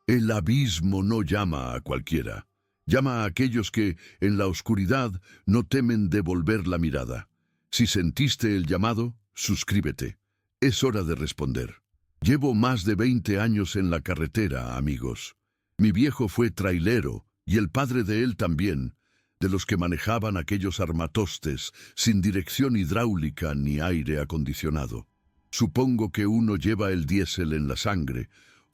El abismo no llama a cualquiera. Llama a aquellos que, en la oscuridad, no temen devolver la mirada. Si sentiste el llamado, suscríbete. Es hora de responder. Llevo más de 20 años en la carretera, amigos. Mi viejo fue trailero, y el padre de él también, de los que manejaban aquellos armatostes sin dirección hidráulica ni aire acondicionado. Supongo que uno lleva el diésel en la sangre,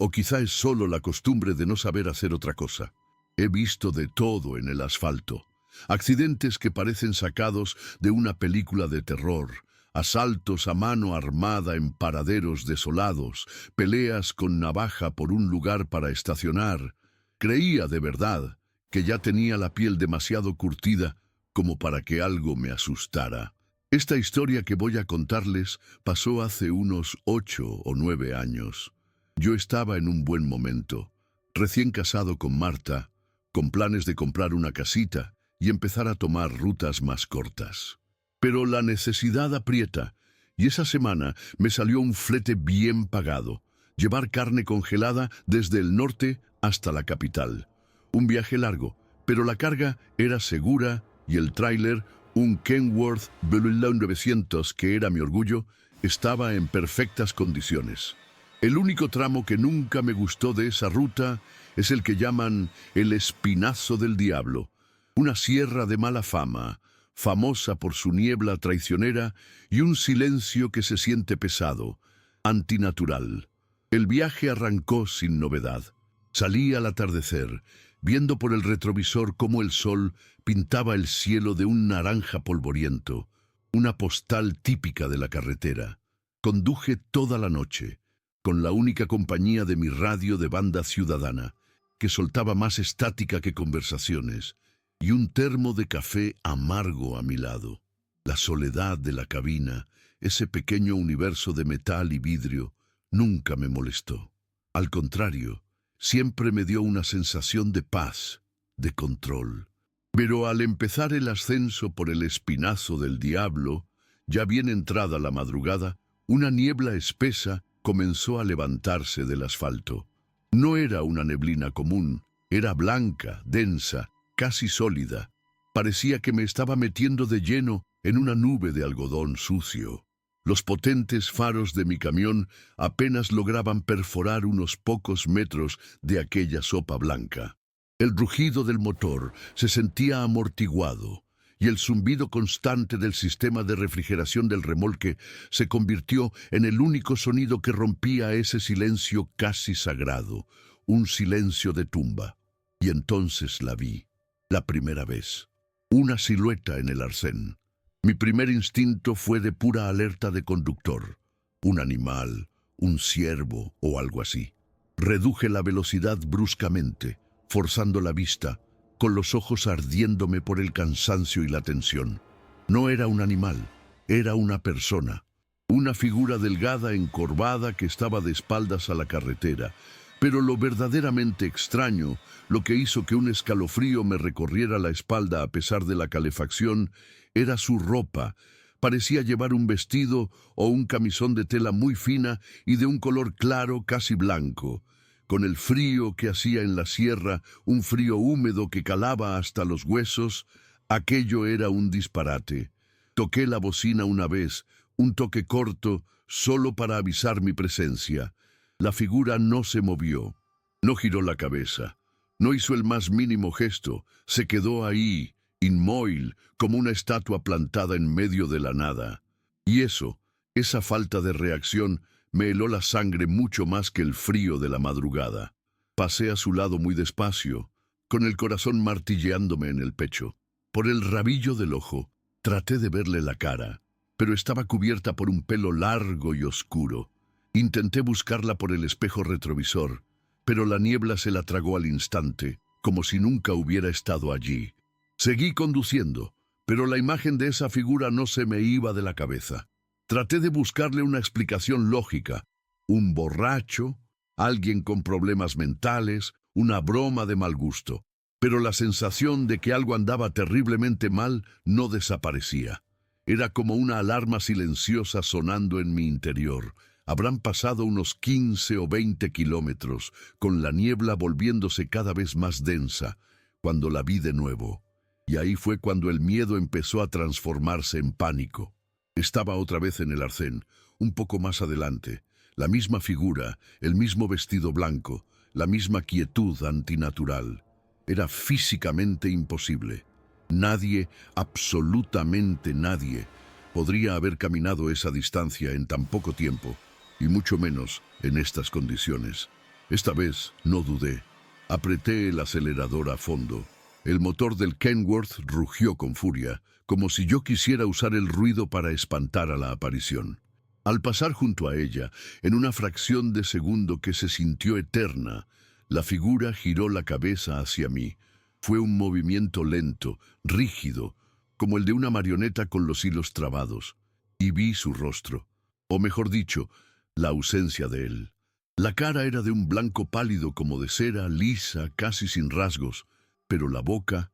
o quizá es solo la costumbre de no saber hacer otra cosa. He visto de todo en el asfalto. Accidentes que parecen sacados de una película de terror, asaltos a mano armada en paraderos desolados, peleas con navaja por un lugar para estacionar. Creía de verdad que ya tenía la piel demasiado curtida como para que algo me asustara. Esta historia que voy a contarles pasó hace unos 8 o 9 años. Yo estaba en un buen momento, recién casado con Marta, con planes de comprar una casita y empezar a tomar rutas más cortas. Pero la necesidad aprieta, y esa semana me salió un flete bien pagado, llevar carne congelada desde el norte hasta la capital. Un viaje largo, pero la carga era segura y el tráiler, un Kenworth Bellline 900 que era mi orgullo, estaba en perfectas condiciones. El único tramo que nunca me gustó de esa ruta es el que llaman el Espinazo del Diablo, una sierra de mala fama, famosa por su niebla traicionera y un silencio que se siente pesado, antinatural. El viaje arrancó sin novedad. Salí al atardecer, viendo por el retrovisor cómo el sol pintaba el cielo de un naranja polvoriento, una postal típica de la carretera. Conduje toda la noche, con la única compañía de mi radio de banda ciudadana, que soltaba más estática que conversaciones, y un termo de café amargo a mi lado. La soledad de la cabina, ese pequeño universo de metal y vidrio, nunca me molestó. Al contrario, siempre me dio una sensación de paz, de control. Pero al empezar el ascenso por el Espinazo del Diablo, ya bien entrada la madrugada, una niebla espesa comenzó a levantarse del asfalto. No era una neblina común, era blanca, densa, casi sólida. Parecía que me estaba metiendo de lleno en una nube de algodón sucio. Los potentes faros de mi camión apenas lograban perforar unos pocos metros de aquella sopa blanca. El rugido del motor se sentía amortiguado, y el zumbido constante del sistema de refrigeración del remolque se convirtió en el único sonido que rompía ese silencio casi sagrado, un silencio de tumba. Y entonces la vi, la primera vez, una silueta en el arcén. Mi primer instinto fue de pura alerta de conductor, un animal, un ciervo o algo así. Reduje la velocidad bruscamente, forzando la vista, con los ojos ardiéndome por el cansancio y la tensión. No era un animal, era una persona, una figura delgada encorvada que estaba de espaldas a la carretera. Pero lo verdaderamente extraño, lo que hizo que un escalofrío me recorriera la espalda a pesar de la calefacción, era su ropa. Parecía llevar un vestido o un camisón de tela muy fina y de un color claro, casi blanco. Con el frío que hacía en la sierra, un frío húmedo que calaba hasta los huesos, aquello era un disparate. Toqué la bocina una vez, un toque corto, solo para avisar mi presencia. La figura no se movió, no giró la cabeza, no hizo el más mínimo gesto, se quedó ahí, inmóvil, como una estatua plantada en medio de la nada. Y esa falta de reacción, me heló la sangre mucho más que el frío de la madrugada. Pasé a su lado muy despacio, con el corazón martilleándome en el pecho. Por el rabillo del ojo, traté de verle la cara, pero estaba cubierta por un pelo largo y oscuro. Intenté buscarla por el espejo retrovisor, pero la niebla se la tragó al instante, como si nunca hubiera estado allí. Seguí conduciendo, pero la imagen de esa figura no se me iba de la cabeza. Traté de buscarle una explicación lógica. Un borracho, alguien con problemas mentales, una broma de mal gusto. Pero la sensación de que algo andaba terriblemente mal no desaparecía. Era como una alarma silenciosa sonando en mi interior, Habrán pasado unos 15 o 20 kilómetros, con la niebla volviéndose cada vez más densa, cuando la vi de nuevo. Y ahí fue cuando el miedo empezó a transformarse en pánico. Estaba otra vez en el arcén, un poco más adelante. La misma figura, el mismo vestido blanco, la misma quietud antinatural. Era físicamente imposible. Nadie, absolutamente nadie, podría haber caminado esa distancia en tan poco tiempo, y mucho menos en estas condiciones. Esta vez no dudé. Apreté el acelerador a fondo. El motor del Kenworth rugió con furia, como si yo quisiera usar el ruido para espantar a la aparición. Al pasar junto a ella, en una fracción de segundo que se sintió eterna, la figura giró la cabeza hacia mí. Fue un movimiento lento, rígido, como el de una marioneta con los hilos trabados, y vi su rostro, o mejor dicho, la ausencia de él. La cara era de un blanco pálido como de cera, lisa, casi sin rasgos, pero la boca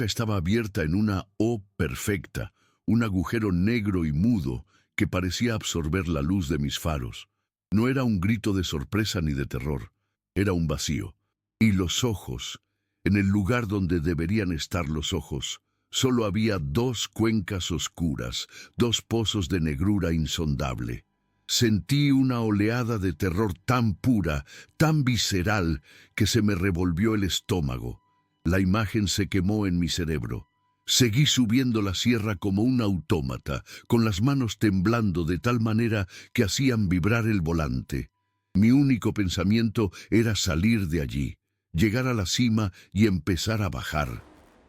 estaba abierta en una O perfecta, un agujero negro y mudo que parecía absorber la luz de mis faros. No era un grito de sorpresa ni de terror, era un vacío. Y los ojos, en el lugar donde deberían estar los ojos, solo había dos cuencas oscuras, dos pozos de negrura insondable. Sentí una oleada de terror tan pura, tan visceral, que se me revolvió el estómago. La imagen se quemó en mi cerebro. Seguí subiendo la sierra como un autómata, con las manos temblando de tal manera que hacían vibrar el volante. Mi único pensamiento era salir de allí, llegar a la cima y empezar a bajar,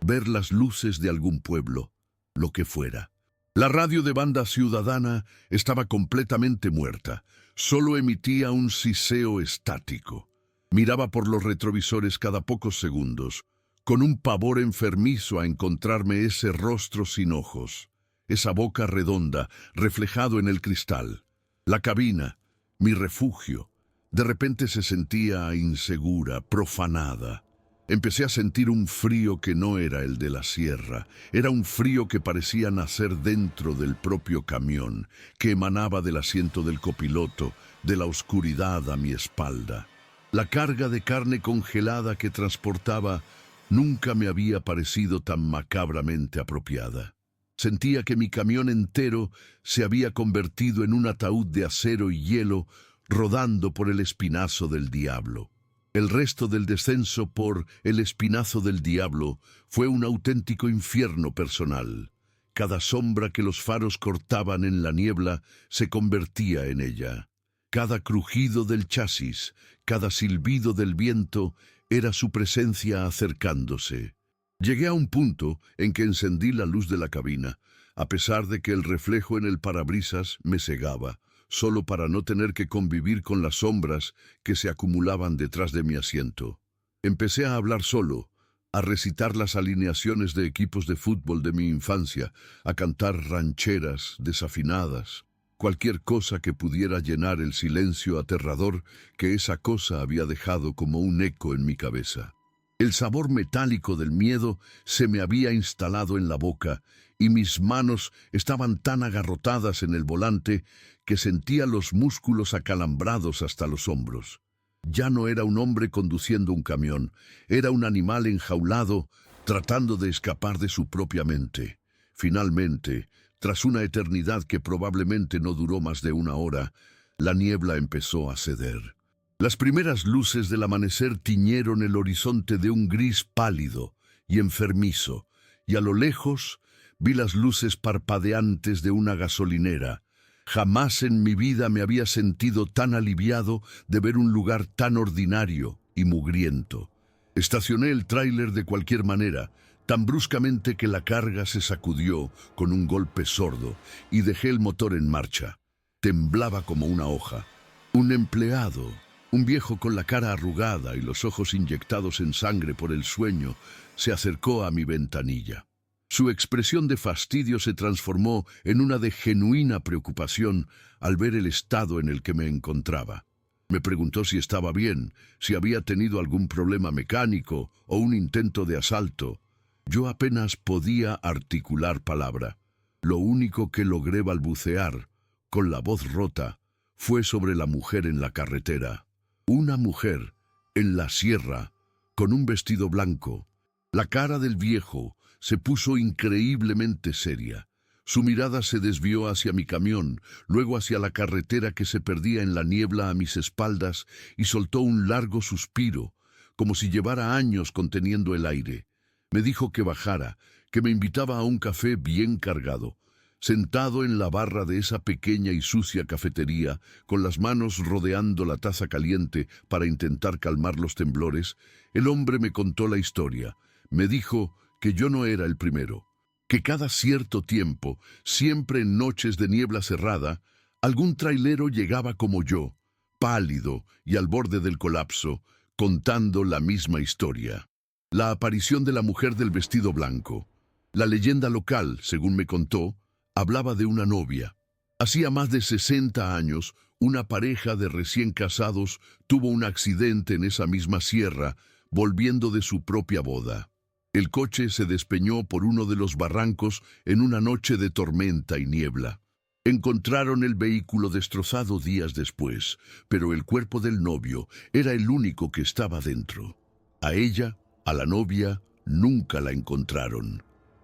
ver las luces de algún pueblo, lo que fuera. La radio de banda ciudadana estaba completamente muerta, solo emitía un siseo estático. Miraba por los retrovisores cada pocos segundos, con un pavor enfermizo a encontrarme ese rostro sin ojos, esa boca redonda, reflejado en el cristal. La cabina, mi refugio, de repente se sentía insegura, profanada. Empecé a sentir un frío que no era el de la sierra. Era un frío que parecía nacer dentro del propio camión, que emanaba del asiento del copiloto, de la oscuridad a mi espalda. La carga de carne congelada que transportaba nunca me había parecido tan macabramente apropiada. Sentía que mi camión entero se había convertido en un ataúd de acero y hielo rodando por el espinazo del diablo. El resto del descenso por el espinazo del diablo fue un auténtico infierno personal. Cada sombra que los faros cortaban en la niebla se convertía en ella. Cada crujido del chasis, cada silbido del viento era su presencia acercándose. Llegué a un punto en que encendí la luz de la cabina, a pesar de que el reflejo en el parabrisas me cegaba, solo para no tener que convivir con las sombras que se acumulaban detrás de mi asiento. Empecé a hablar solo, a recitar las alineaciones de equipos de fútbol de mi infancia, a cantar rancheras desafinadas, cualquier cosa que pudiera llenar el silencio aterrador que esa cosa había dejado como un eco en mi cabeza. El sabor metálico del miedo se me había instalado en la boca y mis manos estaban tan agarrotadas en el volante que sentía los músculos acalambrados hasta los hombros. Ya no era un hombre conduciendo un camión, era un animal enjaulado tratando de escapar de su propia mente. Finalmente, tras una eternidad que probablemente no duró más de una hora, la niebla empezó a ceder. Las primeras luces del amanecer tiñeron el horizonte de un gris pálido y enfermizo, y a lo lejos vi las luces parpadeantes de una gasolinera. Jamás en mi vida me había sentido tan aliviado de ver un lugar tan ordinario y mugriento. Estacioné el tráiler de cualquier manera, tan bruscamente que la carga se sacudió con un golpe sordo y dejé el motor en marcha. Temblaba como una hoja. Un empleado, un viejo con la cara arrugada y los ojos inyectados en sangre por el sueño, se acercó a mi ventanilla. Su expresión de fastidio se transformó en una de genuina preocupación al ver el estado en el que me encontraba. Me preguntó si estaba bien, si había tenido algún problema mecánico o un intento de asalto. Yo apenas podía articular palabra. Lo único que logré balbucear, con la voz rota, fue sobre la mujer en la carretera. Una mujer, en la sierra, con un vestido blanco. La cara del viejo se puso increíblemente seria. Su mirada se desvió hacia mi camión, luego hacia la carretera que se perdía en la niebla a mis espaldas y soltó un largo suspiro, como si llevara años conteniendo el aire. Me dijo que bajara, que me invitaba a un café bien cargado. Sentado en la barra de esa pequeña y sucia cafetería, con las manos rodeando la taza caliente para intentar calmar los temblores, el hombre me contó la historia. Me dijo que yo no era el primero, que cada cierto tiempo, siempre en noches de niebla cerrada, algún trailero llegaba como yo, pálido y al borde del colapso, contando la misma historia. La aparición de la mujer del vestido blanco. La leyenda local, según me contó, hablaba de una novia. Hacía más de 60 años, una pareja de recién casados tuvo un accidente en esa misma sierra, volviendo de su propia boda. El coche se despeñó por uno de los barrancos en una noche de tormenta y niebla. Encontraron el vehículo destrozado días después, pero el cuerpo del novio era el único que estaba dentro. A ella, a la novia, nunca la encontraron.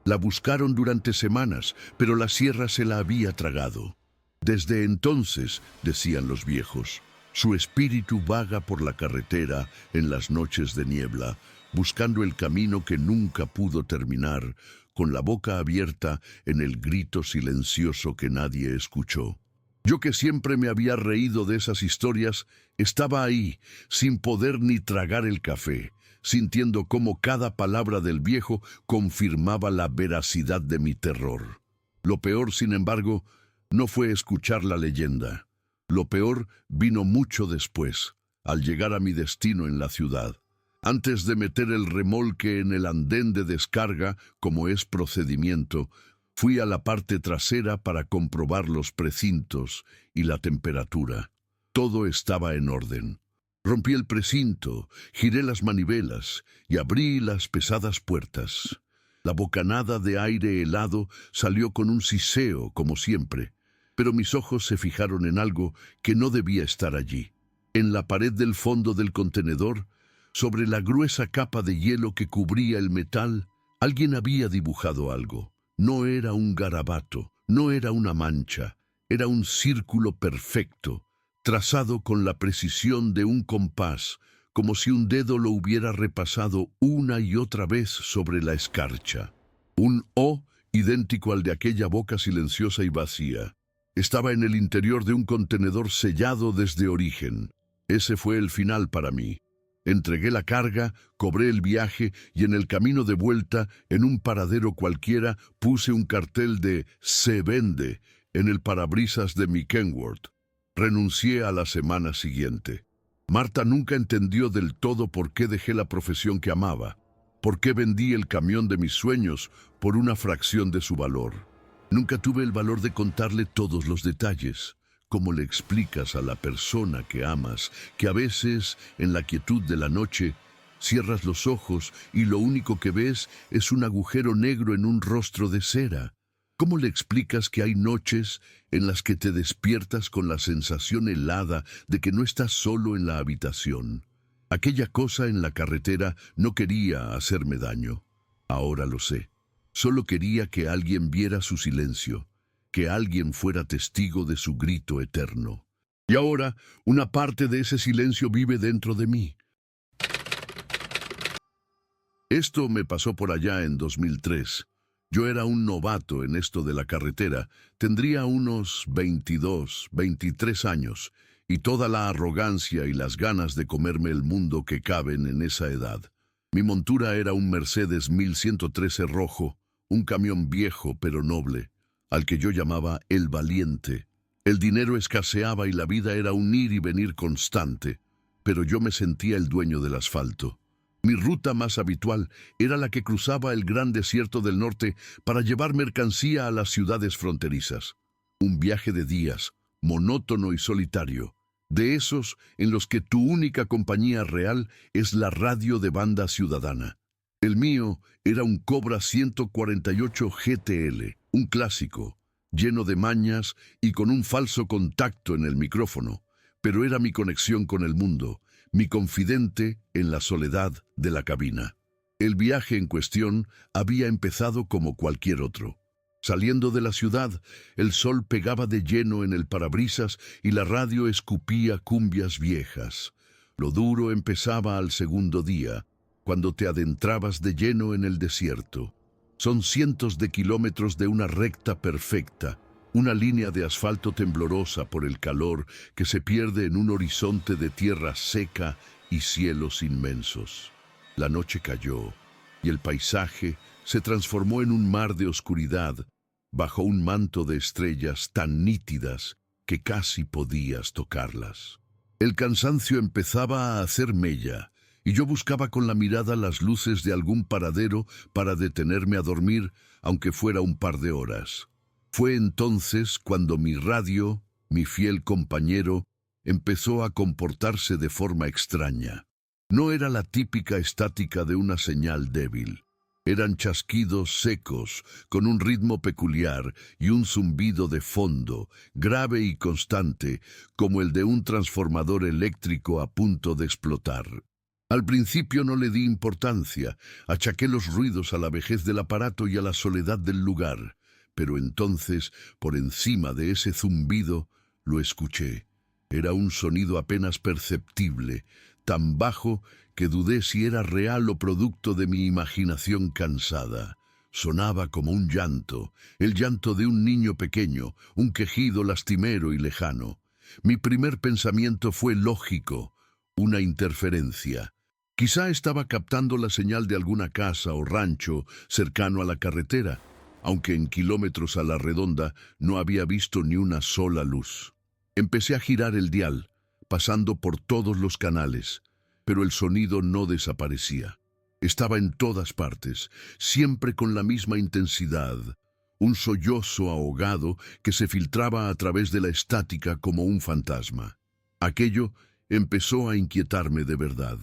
La buscaron durante semanas, pero la sierra se la había tragado. Desde entonces, decían los viejos, su espíritu vaga por la carretera en las noches de niebla, buscando el camino que nunca pudo terminar, con la boca abierta en el grito silencioso que nadie escuchó. Yo, que siempre me había reído de esas historias, estaba ahí, sin poder ni tragar el café, sintiendo cómo cada palabra del viejo confirmaba la veracidad de mi terror. Lo peor, sin embargo, no fue escuchar la leyenda. Lo peor vino mucho después, al llegar a mi destino en la ciudad. Antes de meter el remolque en el andén de descarga, como es procedimiento, fui a la parte trasera para comprobar los precintos y la temperatura. Todo estaba en orden. Rompí el precinto, giré las manivelas y abrí las pesadas puertas. La bocanada de aire helado salió con un siseo, como siempre, pero mis ojos se fijaron en algo que no debía estar allí. En la pared del fondo del contenedor, sobre la gruesa capa de hielo que cubría el metal, alguien había dibujado algo. No era un garabato, no era una mancha, era un círculo perfecto, trazado con la precisión de un compás, como si un dedo lo hubiera repasado una y otra vez sobre la escarcha. Un O idéntico al de aquella boca silenciosa y vacía. Estaba en el interior de un contenedor sellado desde origen. Ese fue el final para mí. Entregué la carga, cobré el viaje y en el camino de vuelta, en un paradero cualquiera, puse un cartel de «Se vende» en el parabrisas de mi Kenworth. Renuncié a la semana siguiente. Marta nunca entendió del todo por qué dejé la profesión que amaba, por qué vendí el camión de mis sueños por una fracción de su valor. Nunca tuve el valor de contarle todos los detalles. ¿Cómo le explicas a la persona que amas que a veces, en la quietud de la noche, cierras los ojos y lo único que ves es un agujero negro en un rostro de cera? ¿Cómo le explicas que hay noches en las que te despiertas con la sensación helada de que no estás solo en la habitación? Aquella cosa en la carretera no quería hacerme daño. Ahora lo sé. Solo quería que alguien viera su silencio, que alguien fuera testigo de su grito eterno. Y ahora, una parte de ese silencio vive dentro de mí. Esto me pasó por allá en 2003. Yo era un novato en esto de la carretera, tendría unos 22, 23 años, y toda la arrogancia y las ganas de comerme el mundo que caben en esa edad. Mi montura era un Mercedes 1113 rojo, un camión viejo pero noble, al que yo llamaba El Valiente. El dinero escaseaba y la vida era un ir y venir constante, pero yo me sentía el dueño del asfalto. Mi ruta más habitual era la que cruzaba el gran desierto del norte para llevar mercancía a las ciudades fronterizas. Un viaje de días, monótono y solitario, de esos en los que tu única compañía real es la radio de banda ciudadana. El mío era un Cobra 148 GTL, un clásico, lleno de mañas y con un falso contacto en el micrófono, pero era mi conexión con el mundo, mi confidente en la soledad de la cabina. El viaje en cuestión había empezado como cualquier otro. Saliendo de la ciudad, el sol pegaba de lleno en el parabrisas y la radio escupía cumbias viejas. Lo duro empezaba al segundo día, cuando te adentrabas de lleno en el desierto. Son cientos de kilómetros de una recta perfecta, una línea de asfalto temblorosa por el calor que se pierde en un horizonte de tierra seca y cielos inmensos. La noche cayó y el paisaje se transformó en un mar de oscuridad, bajo un manto de estrellas tan nítidas que casi podías tocarlas. El cansancio empezaba a hacer mella, y yo buscaba con la mirada las luces de algún paradero para detenerme a dormir, aunque fuera un par de horas. Fue entonces cuando mi radio, mi fiel compañero, empezó a comportarse de forma extraña. No era la típica estática de una señal débil. Eran chasquidos secos, con un ritmo peculiar y un zumbido de fondo, grave y constante, como el de un transformador eléctrico a punto de explotar. Al principio no le di importancia, achaqué los ruidos a la vejez del aparato y a la soledad del lugar, pero entonces, por encima de ese zumbido, lo escuché. Era un sonido apenas perceptible, tan bajo que dudé si era real o producto de mi imaginación cansada. Sonaba como un llanto, el llanto de un niño pequeño, un quejido lastimero y lejano. Mi primer pensamiento fue lógico, una interferencia. Quizá estaba captando la señal de alguna casa o rancho cercano a la carretera, aunque en kilómetros a la redonda no había visto ni una sola luz. Empecé a girar el dial, pasando por todos los canales, pero el sonido no desaparecía. Estaba en todas partes, siempre con la misma intensidad, un sollozo ahogado que se filtraba a través de la estática como un fantasma. Aquello empezó a inquietarme de verdad.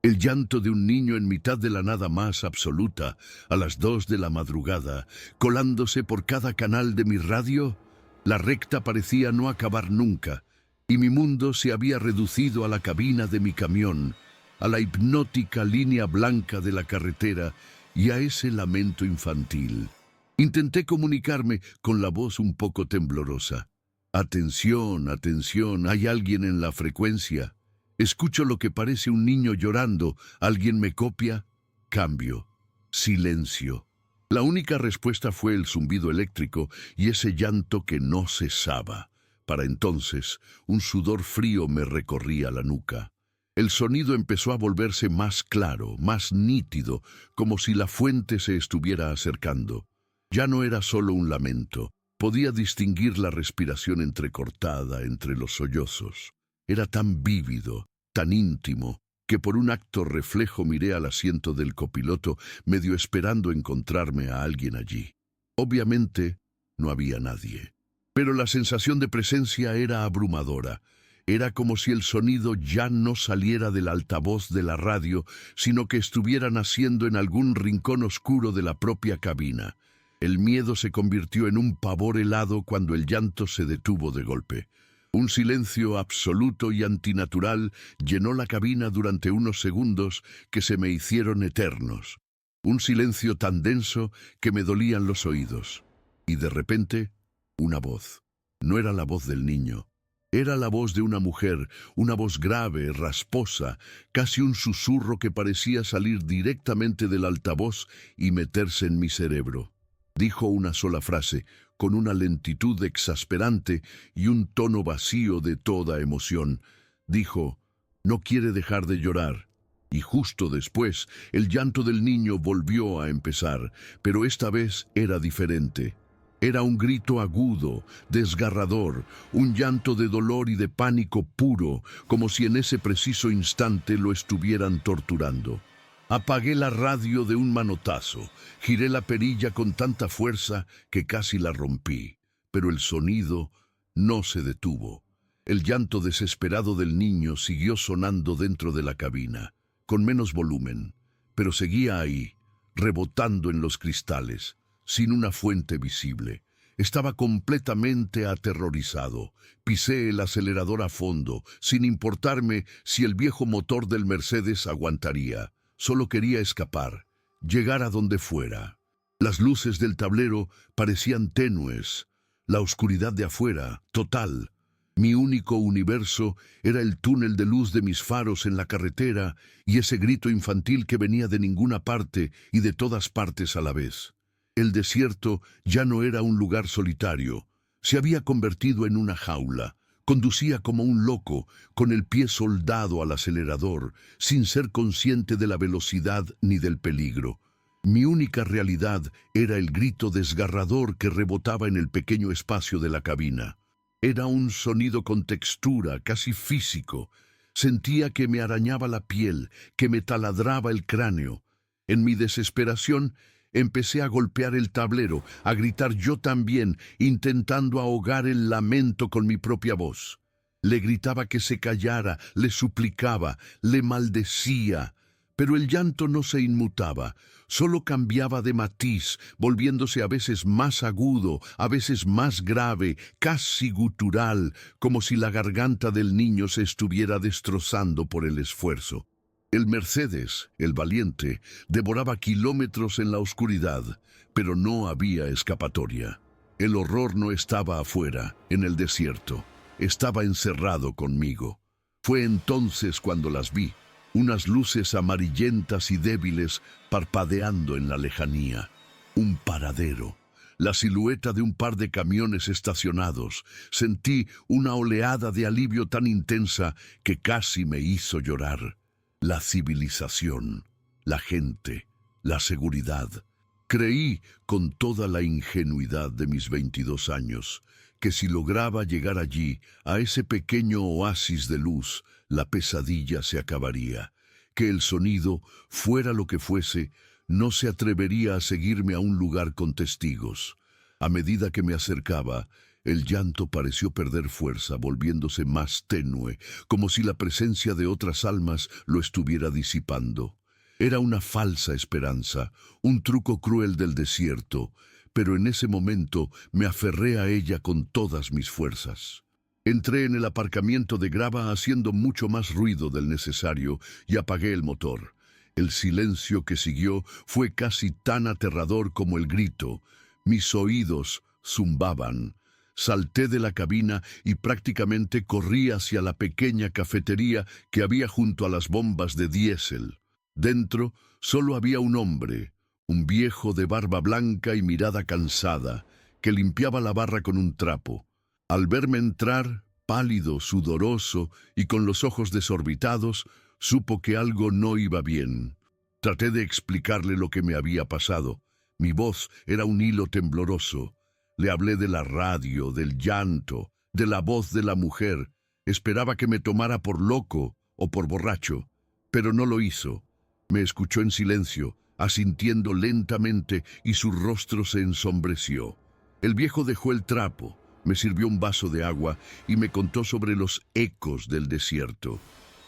El llanto de un niño en mitad de la nada más absoluta, a las 2 de la madrugada, colándose por cada canal de mi radio. La recta parecía no acabar nunca, y mi mundo se había reducido a la cabina de mi camión, a la hipnótica línea blanca de la carretera y a ese lamento infantil. Intenté comunicarme con la voz un poco temblorosa. Atención, atención, hay alguien en la frecuencia. Escucho lo que parece un niño llorando. ¿Alguien me copia? Cambio. Silencio. La única respuesta fue el zumbido eléctrico y ese llanto que no cesaba. Para entonces, un sudor frío me recorría la nuca. El sonido empezó a volverse más claro, más nítido, como si la fuente se estuviera acercando. Ya no era solo un lamento. Podía distinguir la respiración entrecortada entre los sollozos. Era tan vívido, tan íntimo, que por un acto reflejo miré al asiento del copiloto, medio esperando encontrarme a alguien allí. Obviamente, no había nadie. Pero la sensación de presencia era abrumadora. Era como si el sonido ya no saliera del altavoz de la radio, sino que estuviera naciendo en algún rincón oscuro de la propia cabina. El miedo se convirtió en un pavor helado cuando el llanto se detuvo de golpe. Un silencio absoluto y antinatural llenó la cabina durante unos segundos que se me hicieron eternos. Un silencio tan denso que me dolían los oídos. Y de repente, una voz. No era la voz del niño. Era la voz de una mujer, una voz grave, rasposa, casi un susurro que parecía salir directamente del altavoz y meterse en mi cerebro. Dijo una sola frase, con una lentitud exasperante y un tono vacío de toda emoción. Dijo, no quiere dejar de llorar. Y justo después, el llanto del niño volvió a empezar, pero esta vez era diferente. Era un grito agudo, desgarrador, un llanto de dolor y de pánico puro, como si en ese preciso instante lo estuvieran torturando. Apagué la radio de un manotazo, giré la perilla con tanta fuerza que casi la rompí, pero el sonido no se detuvo. El llanto desesperado del niño siguió sonando dentro de la cabina, con menos volumen, pero seguía ahí, rebotando en los cristales, sin una fuente visible. Estaba completamente aterrorizado. Pisé el acelerador a fondo, sin importarme si el viejo motor del Mercedes aguantaría. Solo quería escapar, llegar a donde fuera. Las luces del tablero parecían tenues, la oscuridad de afuera, total. Mi único universo era el túnel de luz de mis faros en la carretera y ese grito infantil que venía de ninguna parte y de todas partes a la vez. El desierto ya no era un lugar solitario, se había convertido en una jaula. Conducía como un loco, con el pie soldado al acelerador, sin ser consciente de la velocidad ni del peligro. Mi única realidad era el grito desgarrador que rebotaba en el pequeño espacio de la cabina. Era un sonido con textura, casi físico. Sentía que me arañaba la piel, que me taladraba el cráneo. En mi desesperación, empecé a golpear el tablero, a gritar yo también, intentando ahogar el lamento con mi propia voz. Le gritaba que se callara, le suplicaba, le maldecía. Pero el llanto no se inmutaba, solo cambiaba de matiz, volviéndose a veces más agudo, a veces más grave, casi gutural, como si la garganta del niño se estuviera destrozando por el esfuerzo. El Mercedes, el valiente, devoraba kilómetros en la oscuridad, pero no había escapatoria. El horror no estaba afuera, en el desierto, estaba encerrado conmigo. Fue entonces cuando las vi. Unas luces amarillentas y débiles parpadeando en la lejanía. Un paradero. La silueta de un par de camiones estacionados. Sentí una oleada de alivio tan intensa que casi me hizo llorar. La civilización, la gente, la seguridad. Creí, con toda la ingenuidad de mis 22 años, que si lograba llegar allí, a ese pequeño oasis de luz, la pesadilla se acabaría, que el sonido, fuera lo que fuese, no se atrevería a seguirme a un lugar con testigos. A medida que me acercaba, el llanto pareció perder fuerza, volviéndose más tenue, como si la presencia de otras almas lo estuviera disipando. Era una falsa esperanza, un truco cruel del desierto, pero en ese momento me aferré a ella con todas mis fuerzas. Entré en el aparcamiento de grava haciendo mucho más ruido del necesario y apagué el motor. El silencio que siguió fue casi tan aterrador como el grito. Mis oídos zumbaban. Salté de la cabina y prácticamente corrí hacia la pequeña cafetería que había junto a las bombas de diésel. Dentro solo había un hombre, un viejo de barba blanca y mirada cansada, que limpiaba la barra con un trapo. Al verme entrar, pálido, sudoroso y con los ojos desorbitados, supo que algo no iba bien. Traté de explicarle lo que me había pasado. Mi voz era un hilo tembloroso. Le hablé de la radio, del llanto, de la voz de la mujer. Esperaba que me tomara por loco o por borracho, pero no lo hizo. Me escuchó en silencio, asintiendo lentamente, y su rostro se ensombreció. El viejo dejó el trapo, me sirvió un vaso de agua y me contó sobre los ecos del desierto.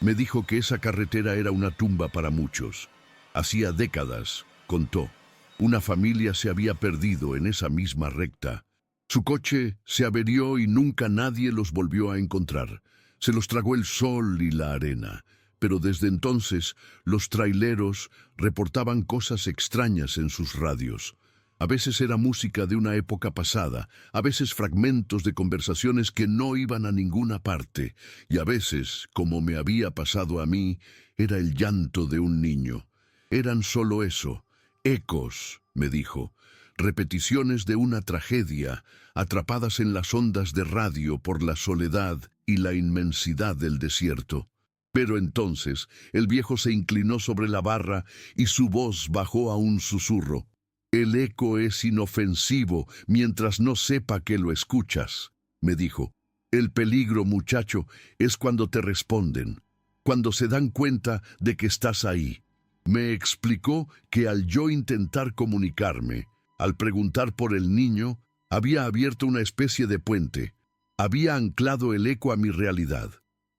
Me dijo que esa carretera era una tumba para muchos. Hacía décadas, contó, una familia se había perdido en esa misma recta. Su coche se averió y nunca nadie los volvió a encontrar. Se los tragó el sol y la arena. Pero desde entonces los traileros reportaban cosas extrañas en sus radios. A veces era música de una época pasada, a veces fragmentos de conversaciones que no iban a ninguna parte, y a veces, como me había pasado a mí, era el llanto de un niño. Eran solo eso, ecos, me dijo, repeticiones de una tragedia, atrapadas en las ondas de radio por la soledad y la inmensidad del desierto. Pero entonces el viejo se inclinó sobre la barra y su voz bajó a un susurro. El eco es inofensivo mientras no sepa que lo escuchas, me dijo. El peligro, muchacho, es cuando te responden, cuando se dan cuenta de que estás ahí. Me explicó que al yo intentar comunicarme, al preguntar por el niño, había abierto una especie de puente. Había anclado el eco a mi realidad.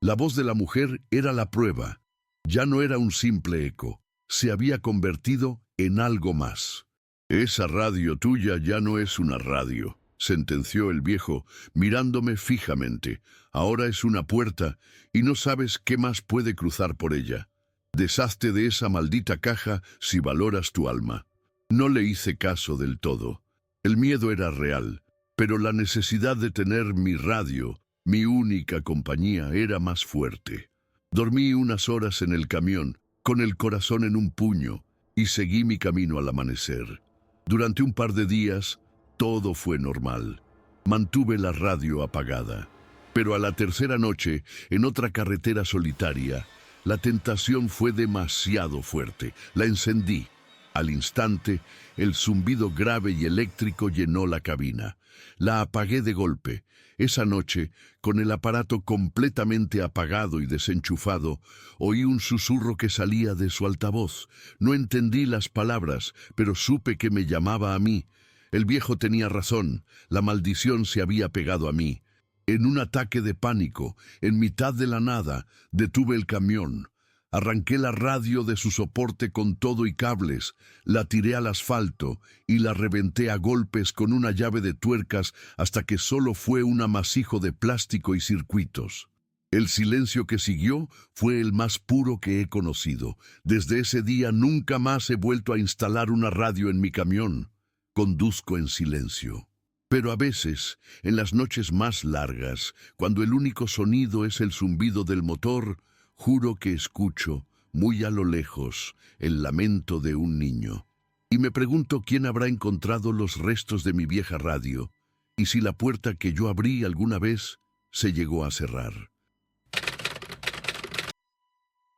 La voz de la mujer era la prueba. Ya no era un simple eco. Se había convertido en algo más. Esa radio tuya ya no es una radio, sentenció el viejo, mirándome fijamente. Ahora es una puerta y no sabes qué más puede cruzar por ella. Deshazte de esa maldita caja si valoras tu alma. No le hice caso del todo. El miedo era real, pero la necesidad de tener mi radio, mi única compañía, era más fuerte. Dormí unas horas en el camión, con el corazón en un puño, y seguí mi camino al amanecer. Durante un par de días, todo fue normal. Mantuve la radio apagada. Pero a la tercera noche, en otra carretera solitaria, la tentación fue demasiado fuerte. La encendí. Al instante, el zumbido grave y eléctrico llenó la cabina. La apagué de golpe. Esa noche, con el aparato completamente apagado y desenchufado, oí un susurro que salía de su altavoz. No entendí las palabras, pero supe que me llamaba a mí. El viejo tenía razón. La maldición se había pegado a mí. En un ataque de pánico, en mitad de la nada, detuve el camión. Arranqué la radio de su soporte con todo y cables, la tiré al asfalto y la reventé a golpes con una llave de tuercas hasta que solo fue un amasijo de plástico y circuitos. El silencio que siguió fue el más puro que he conocido. Desde ese día nunca más he vuelto a instalar una radio en mi camión. Conduzco en silencio. Pero a veces, en las noches más largas, cuando el único sonido es el zumbido del motor, juro que escucho, muy a lo lejos, el lamento de un niño. Y me pregunto quién habrá encontrado los restos de mi vieja radio, y si la puerta que yo abrí alguna vez se llegó a cerrar.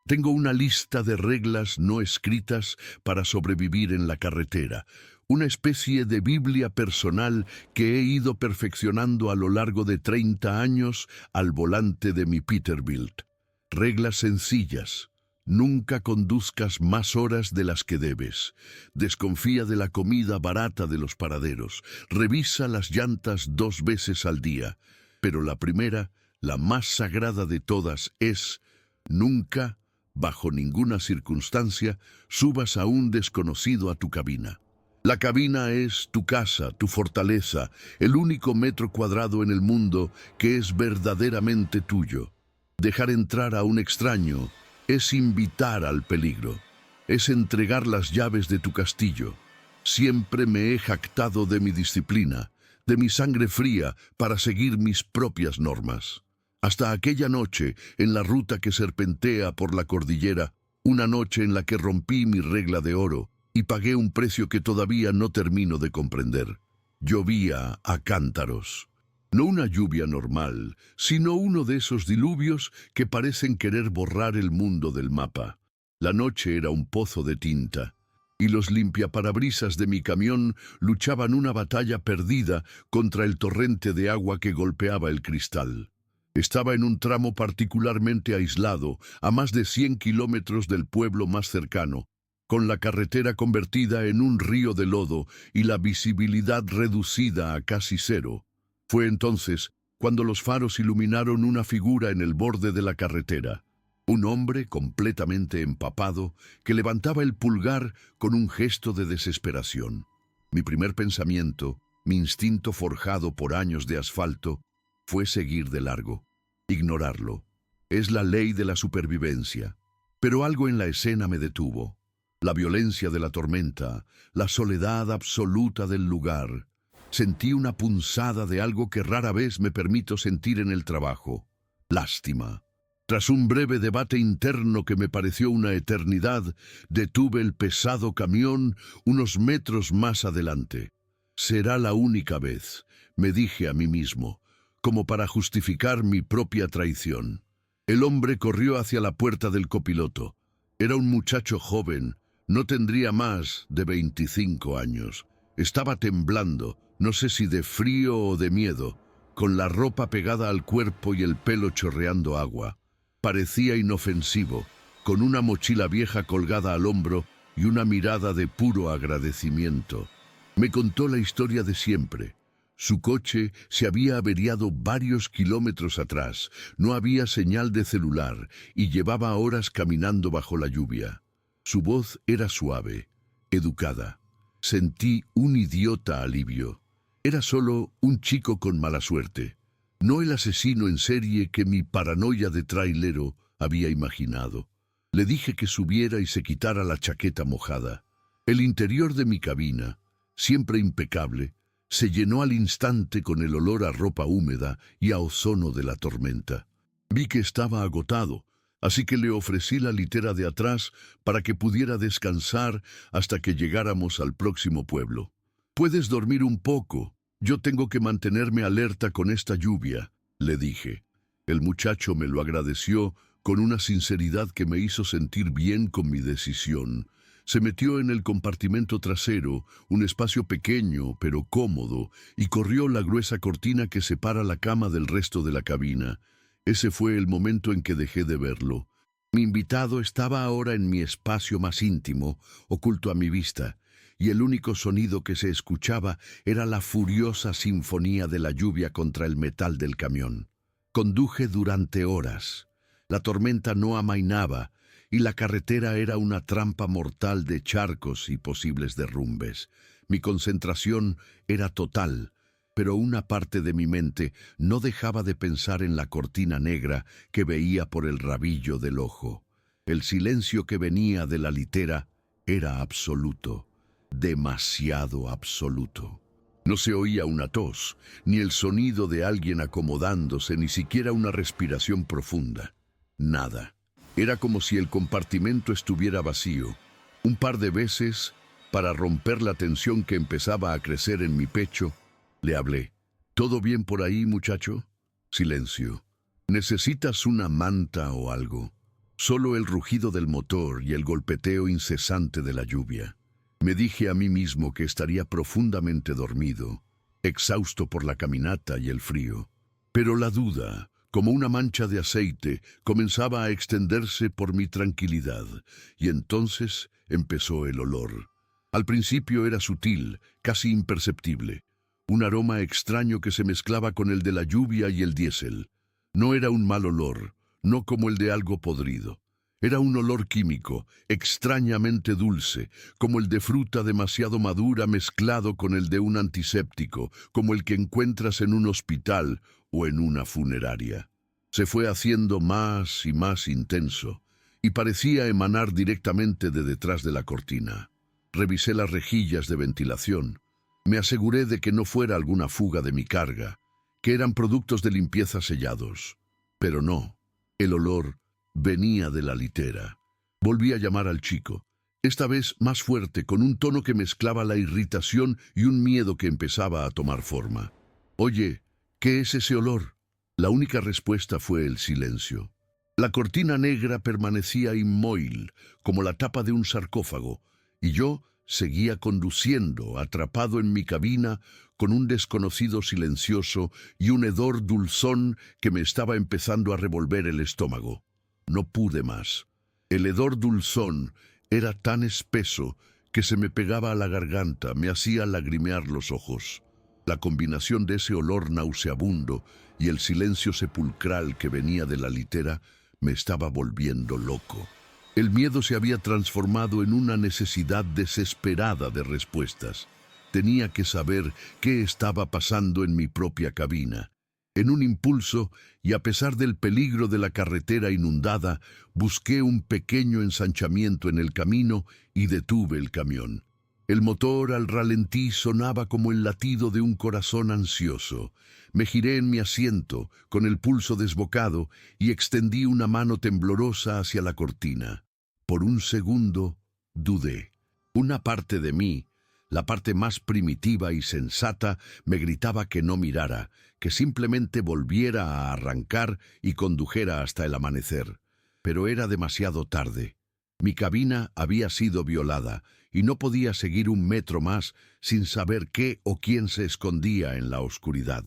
Tengo una lista de reglas no escritas para sobrevivir en la carretera, una especie de Biblia personal que he ido perfeccionando a lo largo de 30 años al volante de mi Peterbilt. Reglas sencillas. Nunca conduzcas más horas de las que debes. Desconfía de la comida barata de los paraderos. Revisa las llantas 2 veces al día. Pero la primera, la más sagrada de todas, es: nunca, bajo ninguna circunstancia, subas a un desconocido a tu cabina. La cabina es tu casa, tu fortaleza, el único metro cuadrado en el mundo que es verdaderamente tuyo. Dejar entrar a un extraño es invitar al peligro, es entregar las llaves de tu castillo. Siempre me he jactado de mi disciplina, de mi sangre fría para seguir mis propias normas. Hasta aquella noche, en la ruta que serpentea por la cordillera, una noche en la que rompí mi regla de oro y pagué un precio que todavía no termino de comprender. Llovía a cántaros. No una lluvia normal, sino uno de esos diluvios que parecen querer borrar el mundo del mapa. La noche era un pozo de tinta, y los limpiaparabrisas de mi camión luchaban una batalla perdida contra el torrente de agua que golpeaba el cristal. Estaba en un tramo particularmente aislado, a más de 100 kilómetros del pueblo más cercano, con la carretera convertida en un río de lodo y la visibilidad reducida a casi cero. Fue entonces cuando los faros iluminaron una figura en el borde de la carretera. Un hombre completamente empapado que levantaba el pulgar con un gesto de desesperación. Mi primer pensamiento, mi instinto forjado por años de asfalto, fue seguir de largo, ignorarlo. Es la ley de la supervivencia. Pero algo en la escena me detuvo. La violencia de la tormenta, la soledad absoluta del lugar. Sentí una punzada de algo que rara vez me permito sentir en el trabajo: lástima. Tras un breve debate interno que me pareció una eternidad, detuve el pesado camión unos metros más adelante. Será la única vez, me dije a mí mismo, como para justificar mi propia traición. El hombre corrió hacia la puerta del copiloto. Era un muchacho joven, no tendría más de 25 años. Estaba temblando, no sé si de frío o de miedo, con la ropa pegada al cuerpo y el pelo chorreando agua. Parecía inofensivo, con una mochila vieja colgada al hombro y una mirada de puro agradecimiento. Me contó la historia de siempre. Su coche se había averiado varios kilómetros atrás, no había señal de celular y llevaba horas caminando bajo la lluvia. Su voz era suave, educada. Sentí un idiota alivio. Era solo un chico con mala suerte, no el asesino en serie que mi paranoia de trailero había imaginado. Le dije que subiera y se quitara la chaqueta mojada. El interior de mi cabina, siempre impecable, se llenó al instante con el olor a ropa húmeda y a ozono de la tormenta. Vi que estaba agotado, así que le ofrecí la litera de atrás para que pudiera descansar hasta que llegáramos al próximo pueblo. «Puedes dormir un poco. Yo tengo que mantenerme alerta con esta lluvia», le dije. El muchacho me lo agradeció con una sinceridad que me hizo sentir bien con mi decisión. Se metió en el compartimento trasero, un espacio pequeño pero cómodo, y corrió la gruesa cortina que separa la cama del resto de la cabina. Ese fue el momento en que dejé de verlo. Mi invitado estaba ahora en mi espacio más íntimo, oculto a mi vista, y el único sonido que se escuchaba era la furiosa sinfonía de la lluvia contra el metal del camión. Conduje durante horas. La tormenta no amainaba, y la carretera era una trampa mortal de charcos y posibles derrumbes. Mi concentración era total, pero una parte de mi mente no dejaba de pensar en la cortina negra que veía por el rabillo del ojo. El silencio que venía de la litera era absoluto, demasiado absoluto. No se oía una tos, ni el sonido de alguien acomodándose, ni siquiera una respiración profunda. Nada. Era como si el compartimento estuviera vacío. Un par de veces, para romper la tensión que empezaba a crecer en mi pecho, le hablé. «¿Todo bien por ahí, muchacho?» Silencio. «¿Necesitas una manta o algo?» Solo el rugido del motor y el golpeteo incesante de la lluvia. Me dije a mí mismo que estaría profundamente dormido, exhausto por la caminata y el frío. Pero la duda, como una mancha de aceite, comenzaba a extenderse por mi tranquilidad, y entonces empezó el olor. Al principio era sutil, casi imperceptible, un aroma extraño que se mezclaba con el de la lluvia y el diésel. No era un mal olor, no como el de algo podrido. Era un olor químico, extrañamente dulce, como el de fruta demasiado madura mezclado con el de un antiséptico, como el que encuentras en un hospital o en una funeraria. Se fue haciendo más y más intenso, y parecía emanar directamente de detrás de la cortina. Revisé las rejillas de ventilación. Me aseguré de que no fuera alguna fuga de mi carga, que eran productos de limpieza sellados. Pero no, el olor venía de la litera. Volví a llamar al chico, esta vez más fuerte, con un tono que mezclaba la irritación y un miedo que empezaba a tomar forma. «Oye, ¿qué es ese olor?» La única respuesta fue el silencio. La cortina negra permanecía inmóvil, como la tapa de un sarcófago, y yo seguía conduciendo, atrapado en mi cabina, con un desconocido silencioso y un hedor dulzón que me estaba empezando a revolver el estómago. No pude más. El hedor dulzón era tan espeso que se me pegaba a la garganta, me hacía lagrimear los ojos. La combinación de ese olor nauseabundo y el silencio sepulcral que venía de la litera me estaba volviendo loco. El miedo se había transformado en una necesidad desesperada de respuestas. Tenía que saber qué estaba pasando en mi propia cabina. En un impulso, y a pesar del peligro de la carretera inundada, busqué un pequeño ensanchamiento en el camino y detuve el camión. El motor al ralentí sonaba como el latido de un corazón ansioso. Me giré en mi asiento, con el pulso desbocado, y extendí una mano temblorosa hacia la cortina. Por un segundo, dudé. Una parte de mí, la parte más primitiva y sensata, me gritaba que no mirara, que simplemente volviera a arrancar y condujera hasta el amanecer. Pero era demasiado tarde. Mi cabina había sido violada y no podía seguir un metro más sin saber qué o quién se escondía en la oscuridad.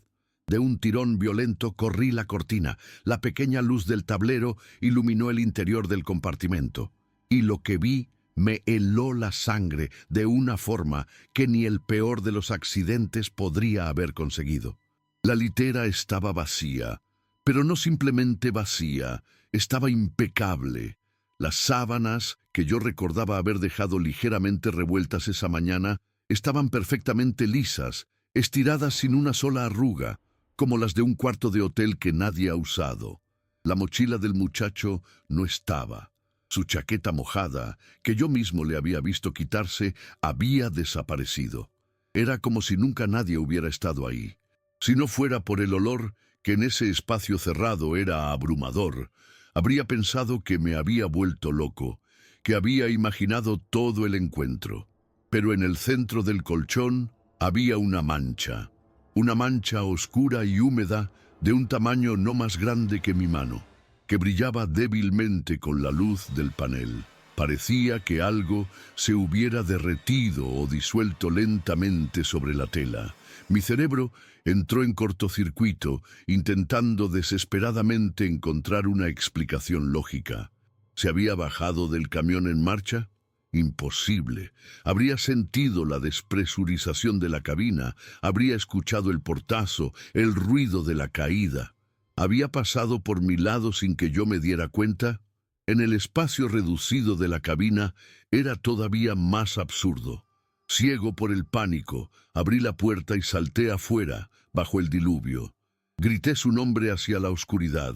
De un tirón violento corrí la cortina. La pequeña luz del tablero iluminó el interior del compartimento. Y lo que vi me heló la sangre de una forma que ni el peor de los accidentes podría haber conseguido. La litera estaba vacía, pero no simplemente vacía, estaba impecable. Las sábanas, que yo recordaba haber dejado ligeramente revueltas esa mañana, estaban perfectamente lisas, estiradas sin una sola arruga, como las de un cuarto de hotel que nadie ha usado. La mochila del muchacho no estaba. Su chaqueta mojada, que yo mismo le había visto quitarse, había desaparecido. Era como si nunca nadie hubiera estado ahí. Si no fuera por el olor, que en ese espacio cerrado era abrumador, habría pensado que me había vuelto loco, que había imaginado todo el encuentro. Pero en el centro del colchón había una mancha oscura y húmeda de un tamaño no más grande que mi mano, que brillaba débilmente con la luz del panel. Parecía que algo se hubiera derretido o disuelto lentamente sobre la tela. Mi cerebro entró en cortocircuito, intentando desesperadamente encontrar una explicación lógica. ¿Se había bajado del camión en marcha? Imposible. Habría sentido la despresurización de la cabina, habría escuchado el portazo, el ruido de la caída. ¿Había pasado por mi lado sin que yo me diera cuenta? En el espacio reducido de la cabina era todavía más absurdo. Ciego por el pánico, abrí la puerta y salté afuera, bajo el diluvio. Grité su nombre hacia la oscuridad,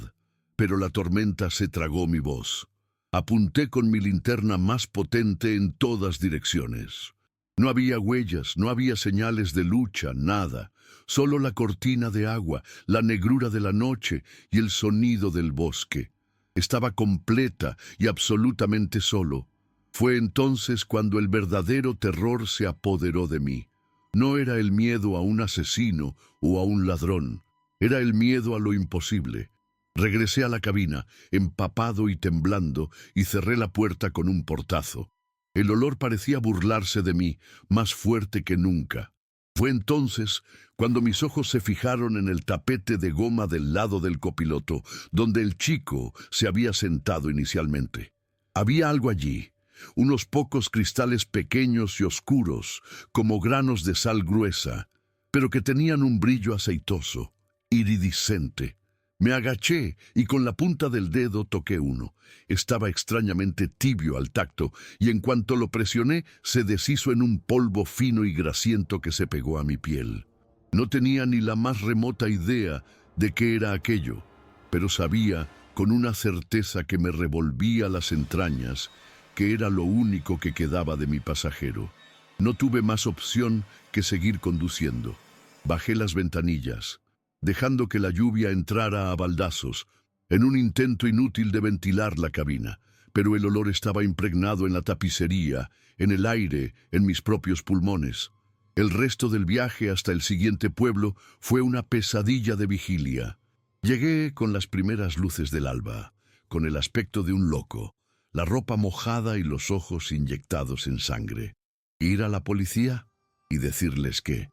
pero la tormenta se tragó mi voz. Apunté con mi linterna más potente en todas direcciones. No había huellas, no había señales de lucha, nada. Solo la cortina de agua, la negrura de la noche y el sonido del bosque. Estaba completa y absolutamente solo. Fue entonces cuando el verdadero terror se apoderó de mí. No era el miedo a un asesino o a un ladrón. Era el miedo a lo imposible. Regresé a la cabina, empapado y temblando, y cerré la puerta con un portazo. El olor parecía burlarse de mí, más fuerte que nunca. Fue entonces cuando mis ojos se fijaron en el tapete de goma del lado del copiloto, donde el chico se había sentado inicialmente. Había algo allí, unos pocos cristales pequeños y oscuros, como granos de sal gruesa, pero que tenían un brillo aceitoso, iridiscente. Me agaché y con la punta del dedo toqué uno. Estaba extrañamente tibio al tacto y en cuanto lo presioné se deshizo en un polvo fino y grasiento que se pegó a mi piel. No tenía ni la más remota idea de qué era aquello, pero sabía con una certeza que me revolvía las entrañas que era lo único que quedaba de mi pasajero. No tuve más opción que seguir conduciendo. Bajé las ventanillas, dejando que la lluvia entrara a baldazos, en un intento inútil de ventilar la cabina, pero el olor estaba impregnado en la tapicería, en el aire, en mis propios pulmones. El resto del viaje hasta el siguiente pueblo fue una pesadilla de vigilia. Llegué con las primeras luces del alba, con el aspecto de un loco, la ropa mojada y los ojos inyectados en sangre. Ir a la policía y decirles que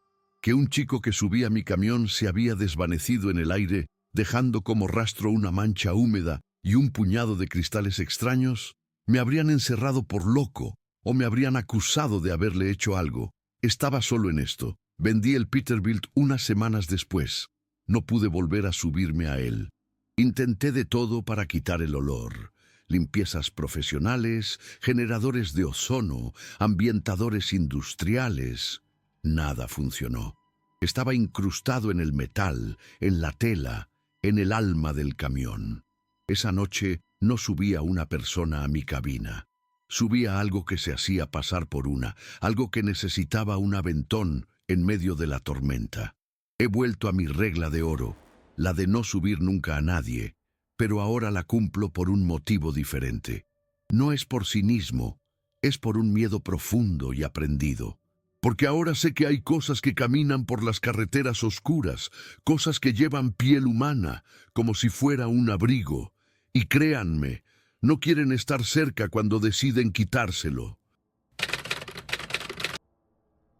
un chico que subía a mi camión se había desvanecido en el aire, dejando como rastro una mancha húmeda y un puñado de cristales extraños. Me habrían encerrado por loco o me habrían acusado de haberle hecho algo. Estaba solo en esto. Vendí el Peterbilt unas semanas después. No pude volver a subirme a él. Intenté de todo para quitar el olor. Limpiezas profesionales, generadores de ozono, ambientadores industriales. Nada funcionó. Estaba incrustado en el metal, en la tela, en el alma del camión. Esa noche no subía una persona a mi cabina. Subía algo que se hacía pasar por una, algo que necesitaba un aventón en medio de la tormenta. He vuelto a mi regla de oro, la de no subir nunca a nadie, pero ahora la cumplo por un motivo diferente. No es por cinismo, es por un miedo profundo y aprendido. Porque ahora sé que hay cosas que caminan por las carreteras oscuras, cosas que llevan piel humana, como si fuera un abrigo. Y créanme, no quieren estar cerca cuando deciden quitárselo.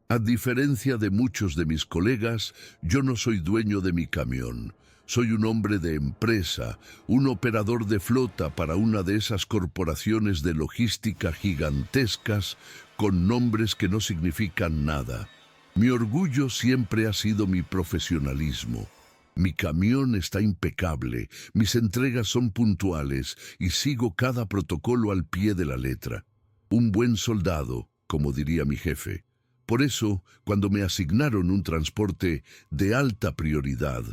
A diferencia de muchos de mis colegas, yo no soy dueño de mi camión. Soy un hombre de empresa, un operador de flota para una de esas corporaciones de logística gigantescas con nombres que no significan nada. Mi orgullo siempre ha sido mi profesionalismo. Mi camión está impecable, mis entregas son puntuales y sigo cada protocolo al pie de la letra. Un buen soldado, como diría mi jefe. Por eso, cuando me asignaron un transporte de alta prioridad,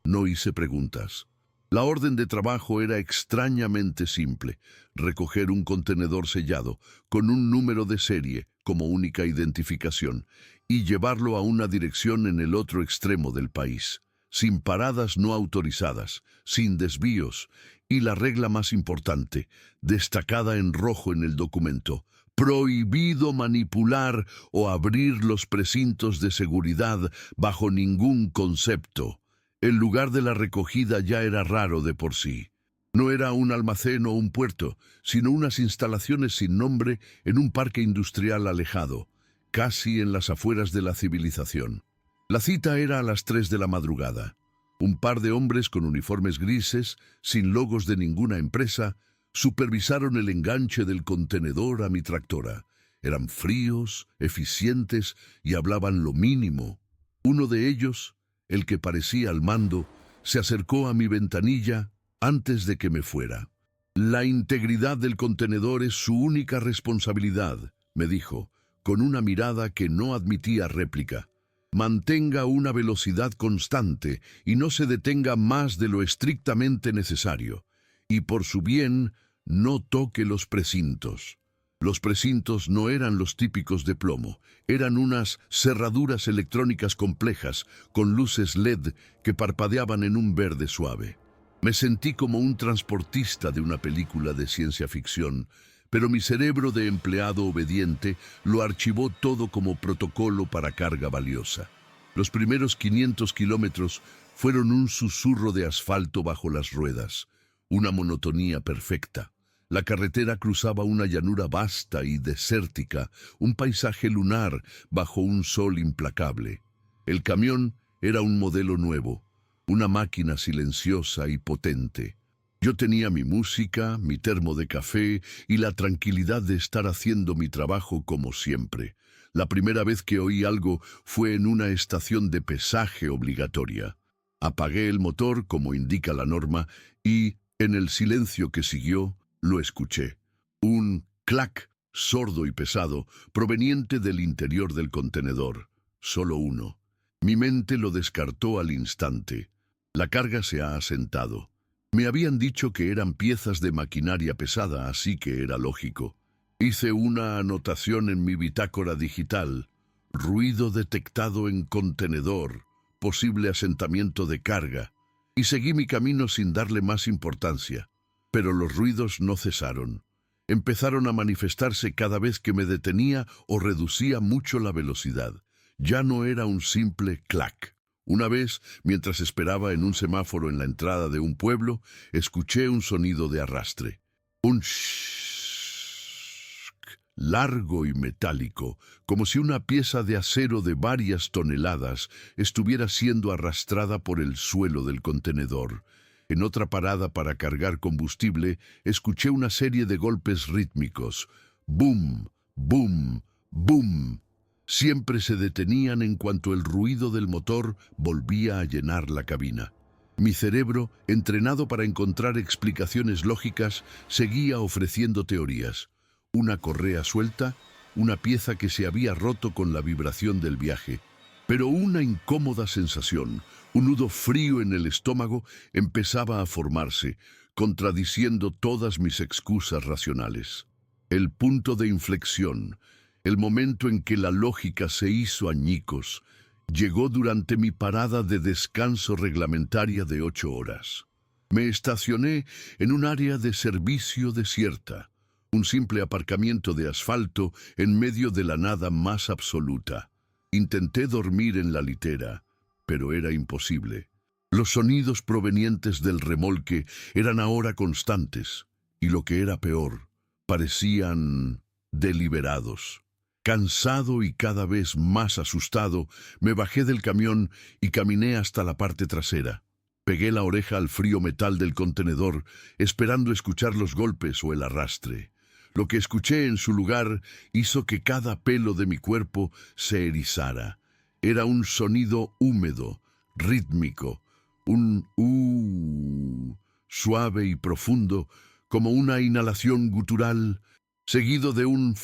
no hice preguntas. La orden de trabajo era extrañamente simple: recoger un contenedor sellado con un número de serie como única identificación y llevarlo a una dirección en el otro extremo del país, sin paradas no autorizadas, sin desvíos, y la regla más importante, destacada en rojo en el documento: prohibido manipular o abrir los precintos de seguridad bajo ningún concepto. El lugar de la recogida ya era raro de por sí. No era un almacén o un puerto, sino unas instalaciones sin nombre en un parque industrial alejado, casi en las afueras de la civilización. La cita era a las 3 de la madrugada. Un par de hombres con uniformes grises, sin logos de ninguna empresa, supervisaron el enganche del contenedor a mi tractora. Eran fríos, eficientes y hablaban lo mínimo. Uno de ellos, el que parecía al mando, se acercó a mi ventanilla antes de que me fuera. La integridad del contenedor es su única responsabilidad, me dijo, con una mirada que no admitía réplica. Mantenga una velocidad constante y no se detenga más de lo estrictamente necesario. Y por su bien, no toque los precintos. Los precintos no eran los típicos de plomo, eran unas cerraduras electrónicas complejas con luces LED que parpadeaban en un verde suave. Me sentí como un transportista de una película de ciencia ficción, pero mi cerebro de empleado obediente lo archivó todo como protocolo para carga valiosa. Los primeros 500 kilómetros fueron un susurro de asfalto bajo las ruedas, una monotonía perfecta. La carretera cruzaba una llanura vasta y desértica, un paisaje lunar bajo un sol implacable. El camión era un modelo nuevo, una máquina silenciosa y potente. Yo tenía mi música, mi termo de café y la tranquilidad de estar haciendo mi trabajo como siempre. La primera vez que oí algo fue en una estación de pesaje obligatoria. Apagué el motor, como indica la norma, y, en el silencio que siguió, lo escuché. Un clac sordo y pesado, proveniente del interior del contenedor. Solo uno. Mi mente lo descartó al instante. La carga se ha asentado. Me habían dicho que eran piezas de maquinaria pesada, así que era lógico. Hice una anotación en mi bitácora digital. Ruido detectado en contenedor, posible asentamiento de carga. Y seguí mi camino sin darle más importancia. Pero los ruidos no cesaron. Empezaron a manifestarse cada vez que me detenía o reducía mucho la velocidad. Ya no era un simple clac. Una vez, mientras esperaba en un semáforo en la entrada de un pueblo, escuché un sonido de arrastre. Un shhh, largo y metálico, como si una pieza de acero de varias toneladas estuviera siendo arrastrada por el suelo del contenedor. En otra parada para cargar combustible, escuché una serie de golpes rítmicos. Boom, boom, boom. Siempre se detenían en cuanto el ruido del motor volvía a llenar la cabina. Mi cerebro, entrenado para encontrar explicaciones lógicas, seguía ofreciendo teorías. Una correa suelta, una pieza que se había roto con la vibración del viaje. Pero una incómoda sensación, un nudo frío en el estómago, empezaba a formarse, contradiciendo todas mis excusas racionales. El punto de inflexión, el momento en que la lógica se hizo añicos, llegó durante mi parada de descanso reglamentaria de 8 horas. Me estacioné en un área de servicio desierta, un simple aparcamiento de asfalto en medio de la nada más absoluta. Intenté dormir en la litera, pero era imposible. Los sonidos provenientes del remolque eran ahora constantes, y lo que era peor, parecían deliberados. Cansado y cada vez más asustado, me bajé del camión y caminé hasta la parte trasera. Pegué la oreja al frío metal del contenedor, esperando escuchar los golpes o el arrastre. Lo que escuché en su lugar hizo que cada pelo de mi cuerpo se erizara. Era un sonido húmedo, rítmico, un suave y profundo, como una inhalación gutural, seguido de un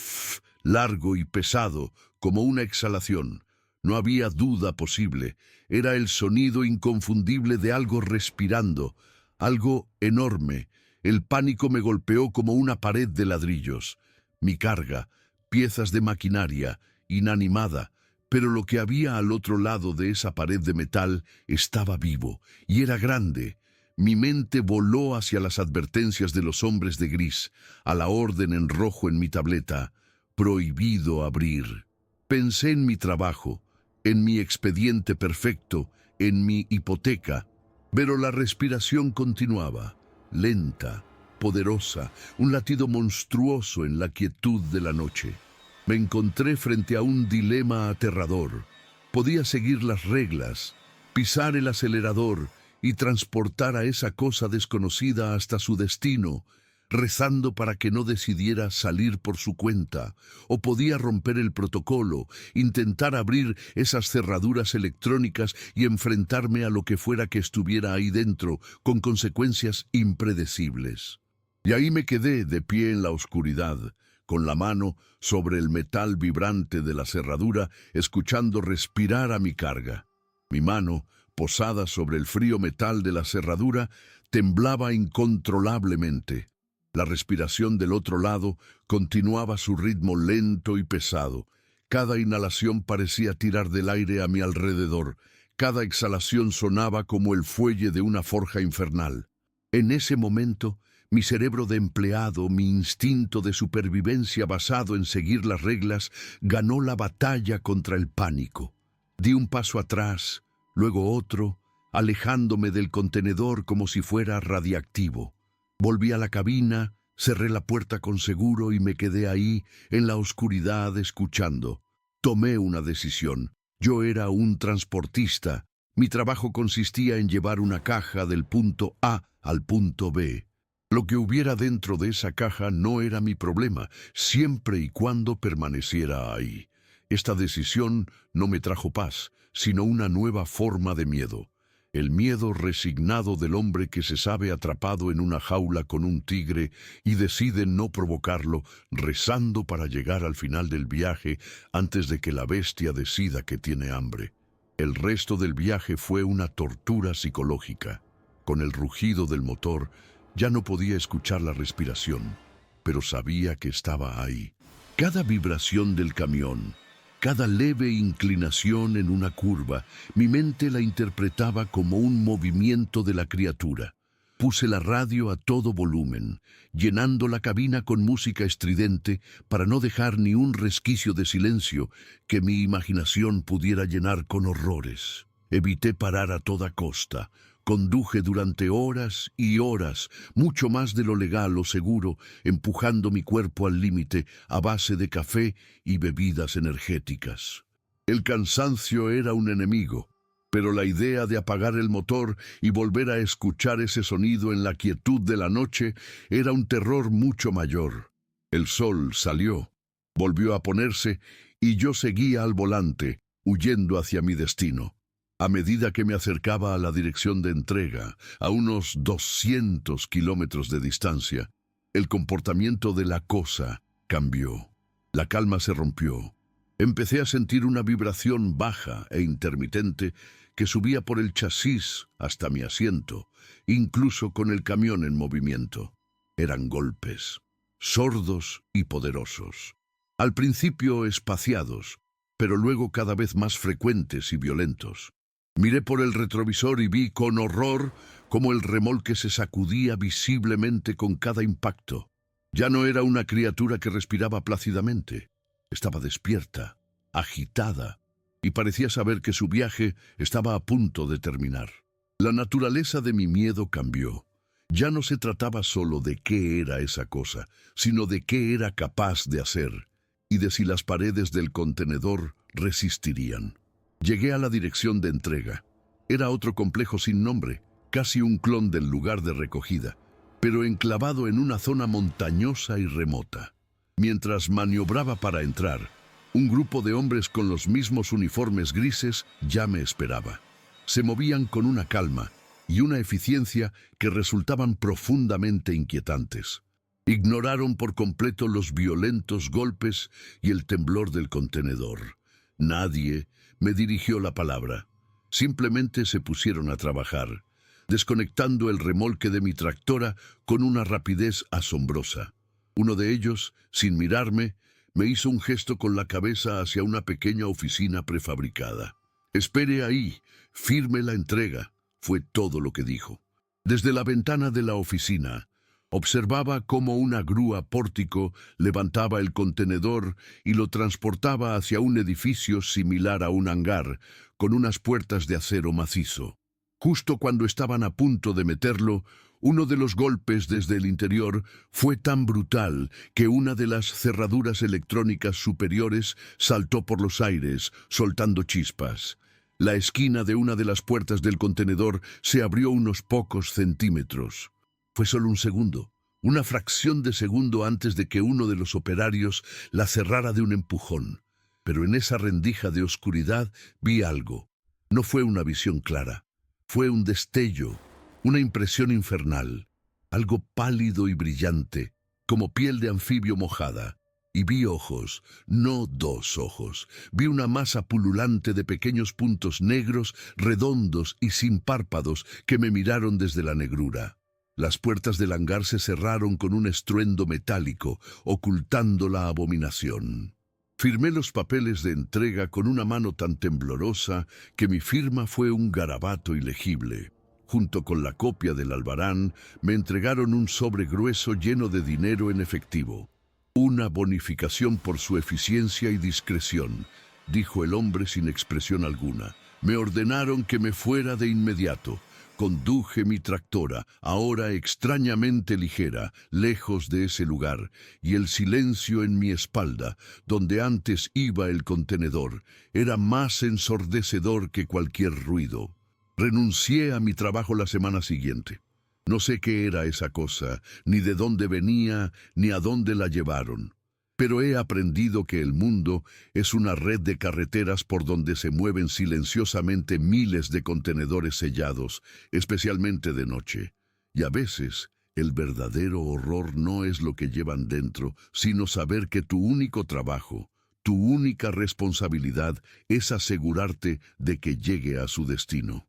largo y pesado como una exhalación. No había duda posible. Era el sonido inconfundible de algo respirando, algo enorme. El pánico me golpeó como una pared de ladrillos. Mi carga, piezas de maquinaria, inanimada, pero lo que había al otro lado de esa pared de metal estaba vivo, y era grande. Mi mente voló hacia las advertencias de los hombres de gris, a la orden en rojo en mi tableta: prohibido abrir. Pensé en mi trabajo, en mi expediente perfecto, en mi hipoteca, pero la respiración continuaba, lenta, poderosa, un latido monstruoso en la quietud de la noche. Me encontré frente a un dilema aterrador. Podía seguir las reglas, pisar el acelerador y transportar a esa cosa desconocida hasta su destino, rezando para que no decidiera salir por su cuenta, o podía romper el protocolo, intentar abrir esas cerraduras electrónicas y enfrentarme a lo que fuera que estuviera ahí dentro, con consecuencias impredecibles. Y ahí me quedé de pie en la oscuridad, con la mano sobre el metal vibrante de la cerradura, escuchando respirar a mi carga. Mi mano, posada sobre el frío metal de la cerradura, temblaba incontrolablemente. La respiración del otro lado continuaba su ritmo lento y pesado. Cada inhalación parecía tirar del aire a mi alrededor. Cada exhalación sonaba como el fuelle de una forja infernal. En ese momento, mi cerebro de empleado, mi instinto de supervivencia basado en seguir las reglas, ganó la batalla contra el pánico. Di un paso atrás, luego otro, alejándome del contenedor como si fuera radiactivo. Volví a la cabina, cerré la puerta con seguro y me quedé ahí, en la oscuridad, escuchando. Tomé una decisión. Yo era un transportista. Mi trabajo consistía en llevar una caja del punto A al punto B. Lo que hubiera dentro de esa caja no era mi problema, siempre y cuando permaneciera ahí. Esta decisión no me trajo paz, sino una nueva forma de miedo. El miedo resignado del hombre que se sabe atrapado en una jaula con un tigre y decide no provocarlo, rezando para llegar al final del viaje antes de que la bestia decida que tiene hambre. El resto del viaje fue una tortura psicológica. Con el rugido del motor, ya no podía escuchar la respiración, pero sabía que estaba ahí. Cada vibración del camión, cada leve inclinación en una curva, mi mente la interpretaba como un movimiento de la criatura. Puse la radio a todo volumen, llenando la cabina con música estridente para no dejar ni un resquicio de silencio que mi imaginación pudiera llenar con horrores. Evité parar a toda costa. Conduje durante horas y horas, mucho más de lo legal o seguro, empujando mi cuerpo al límite a base de café y bebidas energéticas. El cansancio era un enemigo, pero la idea de apagar el motor y volver a escuchar ese sonido en la quietud de la noche era un terror mucho mayor. El sol salió, volvió a ponerse y yo seguía al volante, huyendo hacia mi destino. A medida que me acercaba a la dirección de entrega, a unos 200 kilómetros de distancia, el comportamiento de la cosa cambió. La calma se rompió. Empecé a sentir una vibración baja e intermitente que subía por el chasis hasta mi asiento, incluso con el camión en movimiento. Eran golpes, sordos y poderosos. Al principio espaciados, pero luego cada vez más frecuentes y violentos. Miré por el retrovisor y vi con horror cómo el remolque se sacudía visiblemente con cada impacto. Ya no era una criatura que respiraba plácidamente. Estaba despierta, agitada, y parecía saber que su viaje estaba a punto de terminar. La naturaleza de mi miedo cambió. Ya no se trataba solo de qué era esa cosa, sino de qué era capaz de hacer, y de si las paredes del contenedor resistirían. Llegué a la dirección de entrega. Era otro complejo sin nombre, casi un clon del lugar de recogida, pero enclavado en una zona montañosa y remota. Mientras maniobraba para entrar, un grupo de hombres con los mismos uniformes grises ya me esperaba. Se movían con una calma y una eficiencia que resultaban profundamente inquietantes. Ignoraron por completo los violentos golpes y el temblor del contenedor. Nadie me dirigió la palabra. Simplemente se pusieron a trabajar, desconectando el remolque de mi tractora con una rapidez asombrosa. Uno de ellos, sin mirarme, me hizo un gesto con la cabeza hacia una pequeña oficina prefabricada. «Espere ahí, firme la entrega», fue todo lo que dijo. Desde la ventana de la oficina, observaba cómo una grúa pórtico levantaba el contenedor y lo transportaba hacia un edificio similar a un hangar, con unas puertas de acero macizo. Justo cuando estaban a punto de meterlo, uno de los golpes desde el interior fue tan brutal que una de las cerraduras electrónicas superiores saltó por los aires, soltando chispas. La esquina de una de las puertas del contenedor se abrió unos pocos centímetros. Fue solo un segundo, una fracción de segundo antes de que uno de los operarios la cerrara de un empujón. Pero en esa rendija de oscuridad vi algo. No fue una visión clara, fue un destello, una impresión infernal, algo pálido y brillante, como piel de anfibio mojada. Y vi ojos, no dos ojos, vi una masa pululante de pequeños puntos negros, redondos y sin párpados que me miraron desde la negrura. Las puertas del hangar se cerraron con un estruendo metálico, ocultando la abominación. Firmé los papeles de entrega con una mano tan temblorosa que mi firma fue un garabato ilegible. Junto con la copia del albarán, me entregaron un sobre grueso lleno de dinero en efectivo. «Una bonificación por su eficiencia y discreción», dijo el hombre sin expresión alguna. Me ordenaron que me fuera de inmediato. Conduje mi tractora, ahora extrañamente ligera, lejos de ese lugar, y el silencio en mi espalda, donde antes iba el contenedor, era más ensordecedor que cualquier ruido. Renuncié a mi trabajo la semana siguiente. No sé qué era esa cosa, ni de dónde venía, ni a dónde la llevaron. Pero he aprendido que el mundo es una red de carreteras por donde se mueven silenciosamente miles de contenedores sellados, especialmente de noche. Y a veces, el verdadero horror no es lo que llevan dentro, sino saber que tu único trabajo, tu única responsabilidad es asegurarte de que llegue a su destino.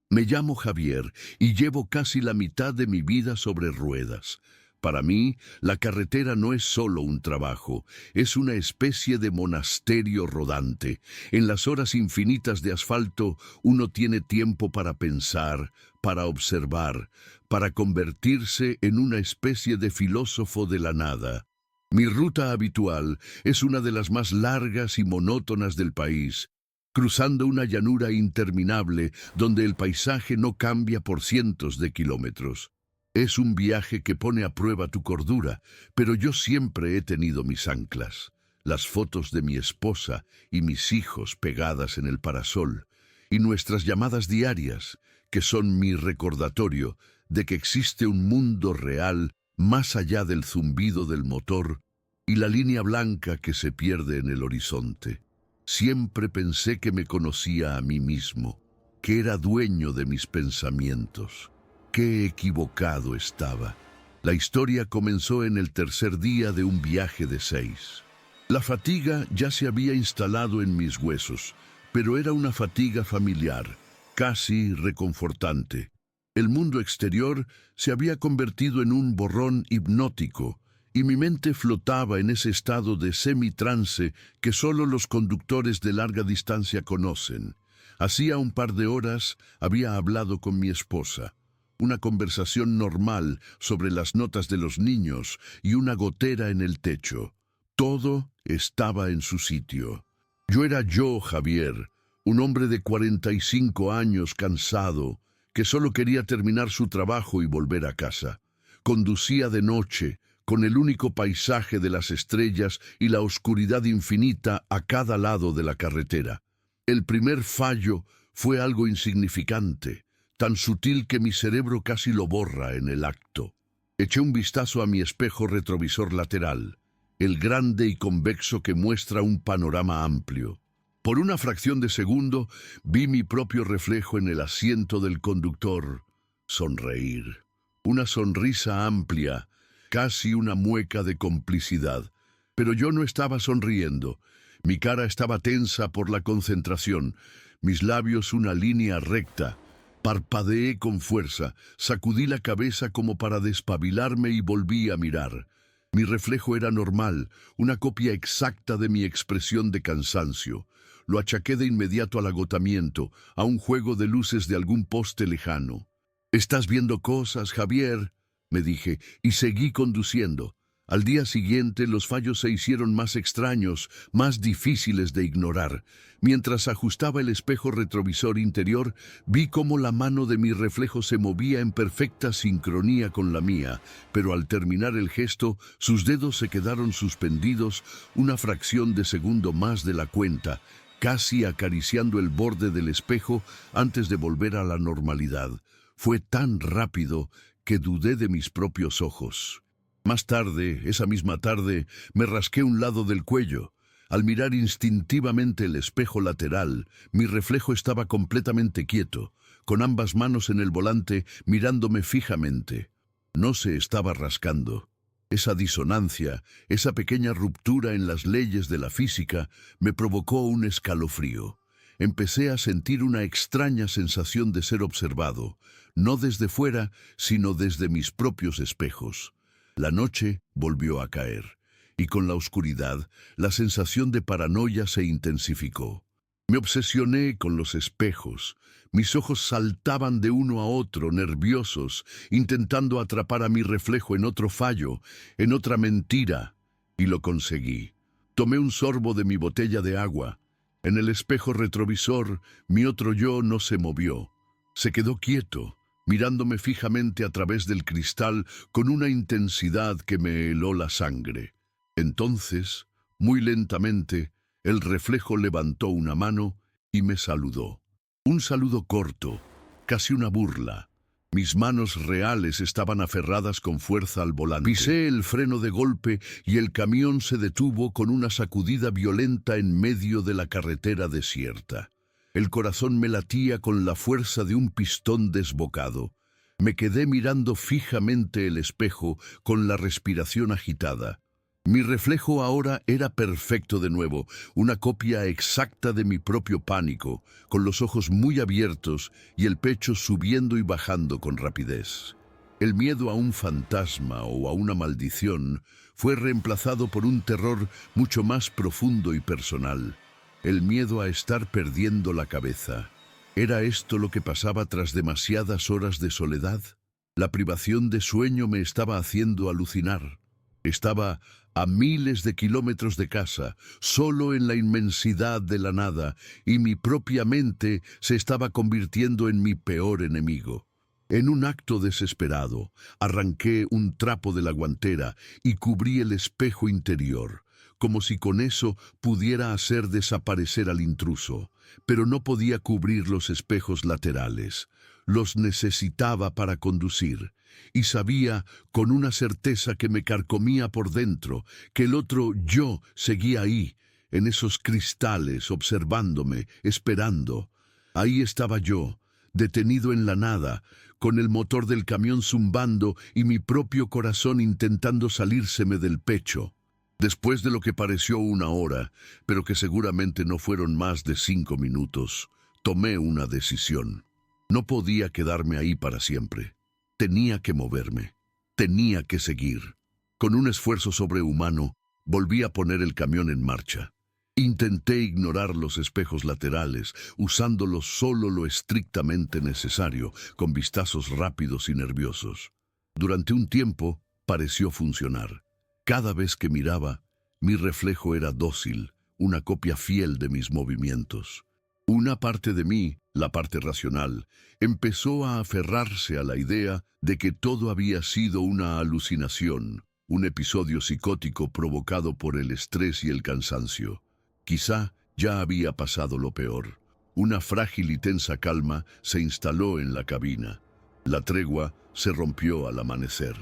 Me llamo Javier y llevo casi la mitad de mi vida sobre ruedas. Para mí, la carretera no es solo un trabajo, es una especie de monasterio rodante. En las horas infinitas de asfalto, uno tiene tiempo para pensar, para observar, para convertirse en una especie de filósofo de la nada. Mi ruta habitual es una de las más largas y monótonas del país, cruzando una llanura interminable donde el paisaje no cambia por cientos de kilómetros. Es un viaje que pone a prueba tu cordura, pero yo siempre he tenido mis anclas, las fotos de mi esposa y mis hijos pegadas en el parasol, y nuestras llamadas diarias, que son mi recordatorio de que existe un mundo real más allá del zumbido del motor y la línea blanca que se pierde en el horizonte. Siempre pensé que me conocía a mí mismo, que era dueño de mis pensamientos. ¡Qué equivocado estaba! La historia comenzó en el tercer día de un viaje de 6. La fatiga ya se había instalado en mis huesos, pero era una fatiga familiar, casi reconfortante. El mundo exterior se había convertido en un borrón hipnótico, y mi mente flotaba en ese estado de semitrance que solo los conductores de larga distancia conocen. Hacía un par de horas había hablado con mi esposa. Una conversación normal sobre las notas de los niños y una gotera en el techo. Todo estaba en su sitio. Yo era yo, Javier, un hombre de 45 años cansado, que solo quería terminar su trabajo y volver a casa. Conducía de noche, con el único paisaje de las estrellas y la oscuridad infinita a cada lado de la carretera. El primer fallo fue algo insignificante, tan sutil que mi cerebro casi lo borra en el acto. Eché un vistazo a mi espejo retrovisor lateral, el grande y convexo que muestra un panorama amplio. Por una fracción de segundo vi mi propio reflejo en el asiento del conductor sonreír. Una sonrisa amplia, casi una mueca de complicidad. Pero yo no estaba sonriendo. Mi cara estaba tensa por la concentración, mis labios una línea recta. Parpadeé con fuerza, sacudí la cabeza como para despabilarme y volví a mirar. Mi reflejo era normal, una copia exacta de mi expresión de cansancio. Lo achaqué de inmediato al agotamiento, a un juego de luces de algún poste lejano. «¿Estás viendo cosas, Javier?», me dije, y seguí conduciendo. Al día siguiente los fallos se hicieron más extraños, más difíciles de ignorar. Mientras ajustaba el espejo retrovisor interior, vi cómo la mano de mi reflejo se movía en perfecta sincronía con la mía, pero al terminar el gesto, sus dedos se quedaron suspendidos una fracción de segundo más de la cuenta, casi acariciando el borde del espejo antes de volver a la normalidad. Fue tan rápido que dudé de mis propios ojos. Más tarde, esa misma tarde, me rasqué un lado del cuello. Al mirar instintivamente el espejo lateral, mi reflejo estaba completamente quieto, con ambas manos en el volante, mirándome fijamente. No se estaba rascando. Esa disonancia, esa pequeña ruptura en las leyes de la física, me provocó un escalofrío. Empecé a sentir una extraña sensación de ser observado, no desde fuera, sino desde mis propios espejos. La noche volvió a caer, y con la oscuridad, la sensación de paranoia se intensificó. Me obsesioné con los espejos. Mis ojos saltaban de uno a otro, nerviosos, intentando atrapar a mi reflejo en otro fallo, en otra mentira, y lo conseguí. Tomé un sorbo de mi botella de agua. En el espejo retrovisor, mi otro yo no se movió. Se quedó quieto, mirándome fijamente a través del cristal con una intensidad que me heló la sangre. Entonces, muy lentamente, el reflejo levantó una mano y me saludó. Un saludo corto, casi una burla. Mis manos reales estaban aferradas con fuerza al volante. Pisé el freno de golpe y el camión se detuvo con una sacudida violenta en medio de la carretera desierta. El corazón me latía con la fuerza de un pistón desbocado. Me quedé mirando fijamente el espejo con la respiración agitada. Mi reflejo ahora era perfecto de nuevo, una copia exacta de mi propio pánico, con los ojos muy abiertos y el pecho subiendo y bajando con rapidez. El miedo a un fantasma o a una maldición fue reemplazado por un terror mucho más profundo y personal. El miedo a estar perdiendo la cabeza. ¿Era esto lo que pasaba tras demasiadas horas de soledad? La privación de sueño me estaba haciendo alucinar. Estaba a miles de kilómetros de casa, solo en la inmensidad de la nada, y mi propia mente se estaba convirtiendo en mi peor enemigo. En un acto desesperado, arranqué un trapo de la guantera y cubrí el espejo interior, como si con eso pudiera hacer desaparecer al intruso, pero no podía cubrir los espejos laterales. Los necesitaba para conducir, y sabía con una certeza que me carcomía por dentro, que el otro yo seguía ahí, en esos cristales, observándome, esperando. Ahí estaba yo, detenido en la nada, con el motor del camión zumbando y mi propio corazón intentando salírseme del pecho. Después de lo que pareció una hora, pero que seguramente no fueron más de 5 minutos, tomé una decisión. No podía quedarme ahí para siempre. Tenía que moverme. Tenía que seguir. Con un esfuerzo sobrehumano, volví a poner el camión en marcha. Intenté ignorar los espejos laterales, usándolos solo lo estrictamente necesario, con vistazos rápidos y nerviosos. Durante un tiempo, pareció funcionar. Cada vez que miraba, mi reflejo era dócil, una copia fiel de mis movimientos. Una parte de mí, la parte racional, empezó a aferrarse a la idea de que todo había sido una alucinación, un episodio psicótico provocado por el estrés y el cansancio. Quizá ya había pasado lo peor. Una frágil y tensa calma se instaló en la cabina. La tregua se rompió al amanecer.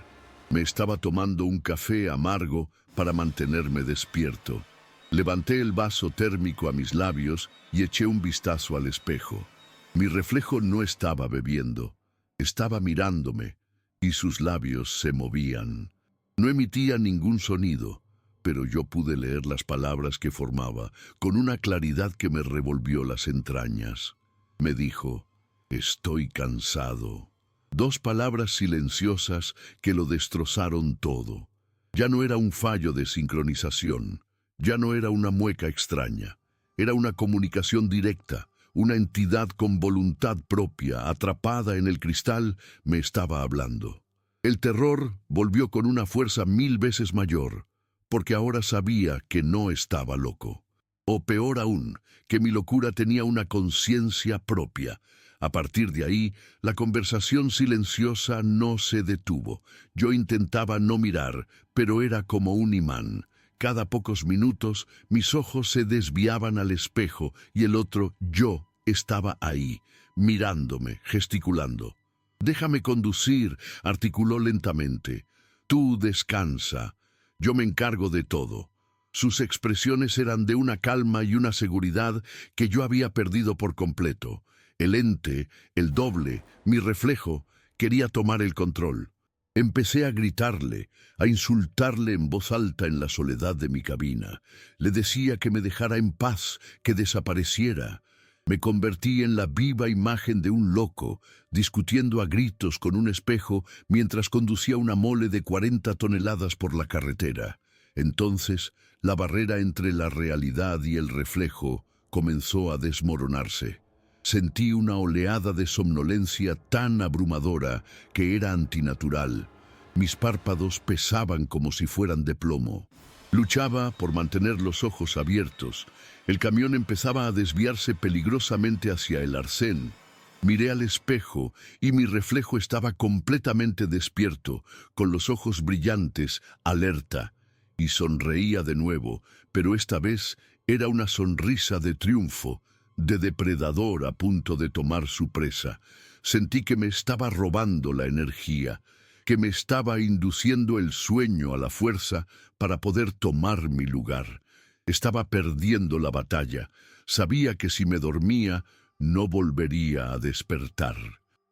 Me estaba tomando un café amargo para mantenerme despierto. Levanté el vaso térmico a mis labios y eché un vistazo al espejo. Mi reflejo no estaba bebiendo, estaba mirándome, y sus labios se movían. No emitía ningún sonido, pero yo pude leer las palabras que formaba con una claridad que me revolvió las entrañas. Me dijo: «Estoy cansado». 2 palabras silenciosas que lo destrozaron todo. Ya no era un fallo de sincronización, ya no era una mueca extraña, era una comunicación directa, una entidad con voluntad propia, atrapada en el cristal, me estaba hablando. El terror volvió con una fuerza 1000 veces mayor, porque ahora sabía que no estaba loco. O peor aún, que mi locura tenía una conciencia propia. A partir de ahí, la conversación silenciosa no se detuvo. Yo intentaba no mirar, pero era como un imán. Cada pocos minutos, mis ojos se desviaban al espejo y el otro yo estaba ahí, mirándome, gesticulando. «Déjame conducir», articuló lentamente. «Tú descansa. Yo me encargo de todo». Sus expresiones eran de una calma y una seguridad que yo había perdido por completo. El ente, el doble, mi reflejo, quería tomar el control. Empecé a gritarle, a insultarle en voz alta en la soledad de mi cabina. Le decía que me dejara en paz, que desapareciera. Me convertí en la viva imagen de un loco, discutiendo a gritos con un espejo mientras conducía una mole de 40 toneladas por la carretera. Entonces, la barrera entre la realidad y el reflejo comenzó a desmoronarse. Sentí una oleada de somnolencia tan abrumadora que era antinatural. Mis párpados pesaban como si fueran de plomo. Luchaba por mantener los ojos abiertos. El camión empezaba a desviarse peligrosamente hacia el arcén. Miré al espejo y mi reflejo estaba completamente despierto, con los ojos brillantes, alerta. Y sonreía de nuevo, pero esta vez era una sonrisa de triunfo, de depredador a punto de tomar su presa. Sentí que me estaba robando la energía, que me estaba induciendo el sueño a la fuerza para poder tomar mi lugar. Estaba perdiendo la batalla. Sabía que si me dormía, no volvería a despertar.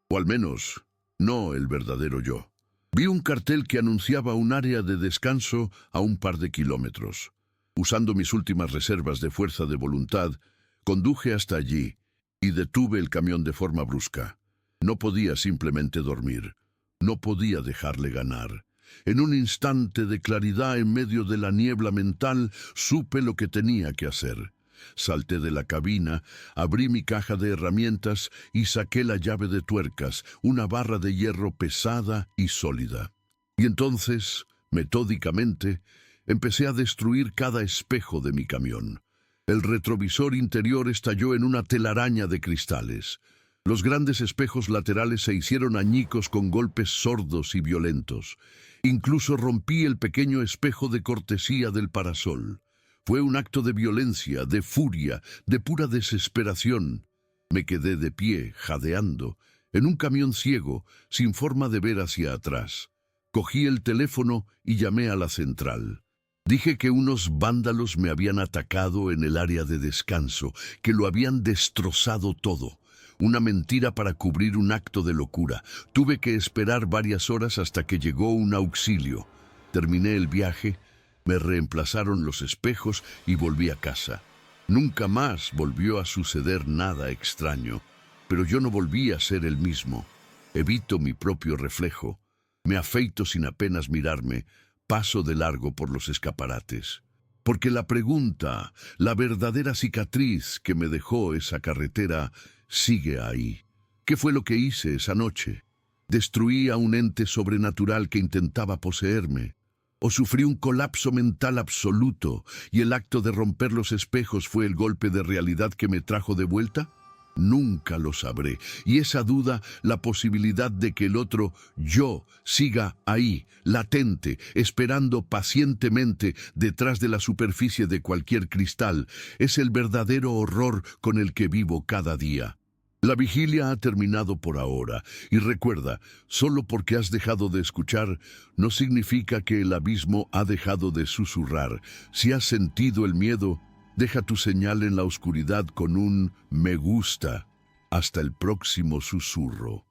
O al menos, no el verdadero yo. Vi un cartel que anunciaba un área de descanso a un par de kilómetros. Usando mis últimas reservas de fuerza de voluntad, conduje hasta allí y detuve el camión de forma brusca. No podía simplemente dormir. No podía dejarle ganar. En un instante de claridad en medio de la niebla mental, supe lo que tenía que hacer. Salté de la cabina, abrí mi caja de herramientas y saqué la llave de tuercas, una barra de hierro pesada y sólida. Y entonces, metódicamente, empecé a destruir cada espejo de mi camión. El retrovisor interior estalló en una telaraña de cristales. Los grandes espejos laterales se hicieron añicos con golpes sordos y violentos. Incluso rompí el pequeño espejo de cortesía del parasol. Fue un acto de violencia, de furia, de pura desesperación. Me quedé de pie, jadeando, en un camión ciego, sin forma de ver hacia atrás. Cogí el teléfono y llamé a la central. Dije que unos vándalos me habían atacado en el área de descanso, que lo habían destrozado todo. Una mentira para cubrir un acto de locura. Tuve que esperar varias horas hasta que llegó un auxilio. Terminé el viaje, me reemplazaron los espejos y volví a casa. Nunca más volvió a suceder nada extraño, pero yo no volví a ser el mismo. Evito mi propio reflejo. Me afeito sin apenas mirarme. Paso de largo por los escaparates. Porque la pregunta, la verdadera cicatriz que me dejó esa carretera, sigue ahí. ¿Qué fue lo que hice esa noche? ¿Destruí a un ente sobrenatural que intentaba poseerme? ¿O sufrí un colapso mental absoluto y el acto de romper los espejos fue el golpe de realidad que me trajo de vuelta? Nunca lo sabré, y esa duda, la posibilidad de que el otro yo siga ahí, latente, esperando pacientemente detrás de la superficie de cualquier cristal, es el verdadero horror con el que vivo cada día. La vigilia ha terminado por ahora, y recuerda, solo porque has dejado de escuchar, no significa que el abismo ha dejado de susurrar. Si has sentido el miedo, deja tu señal en la oscuridad con un me gusta. Hasta el próximo susurro.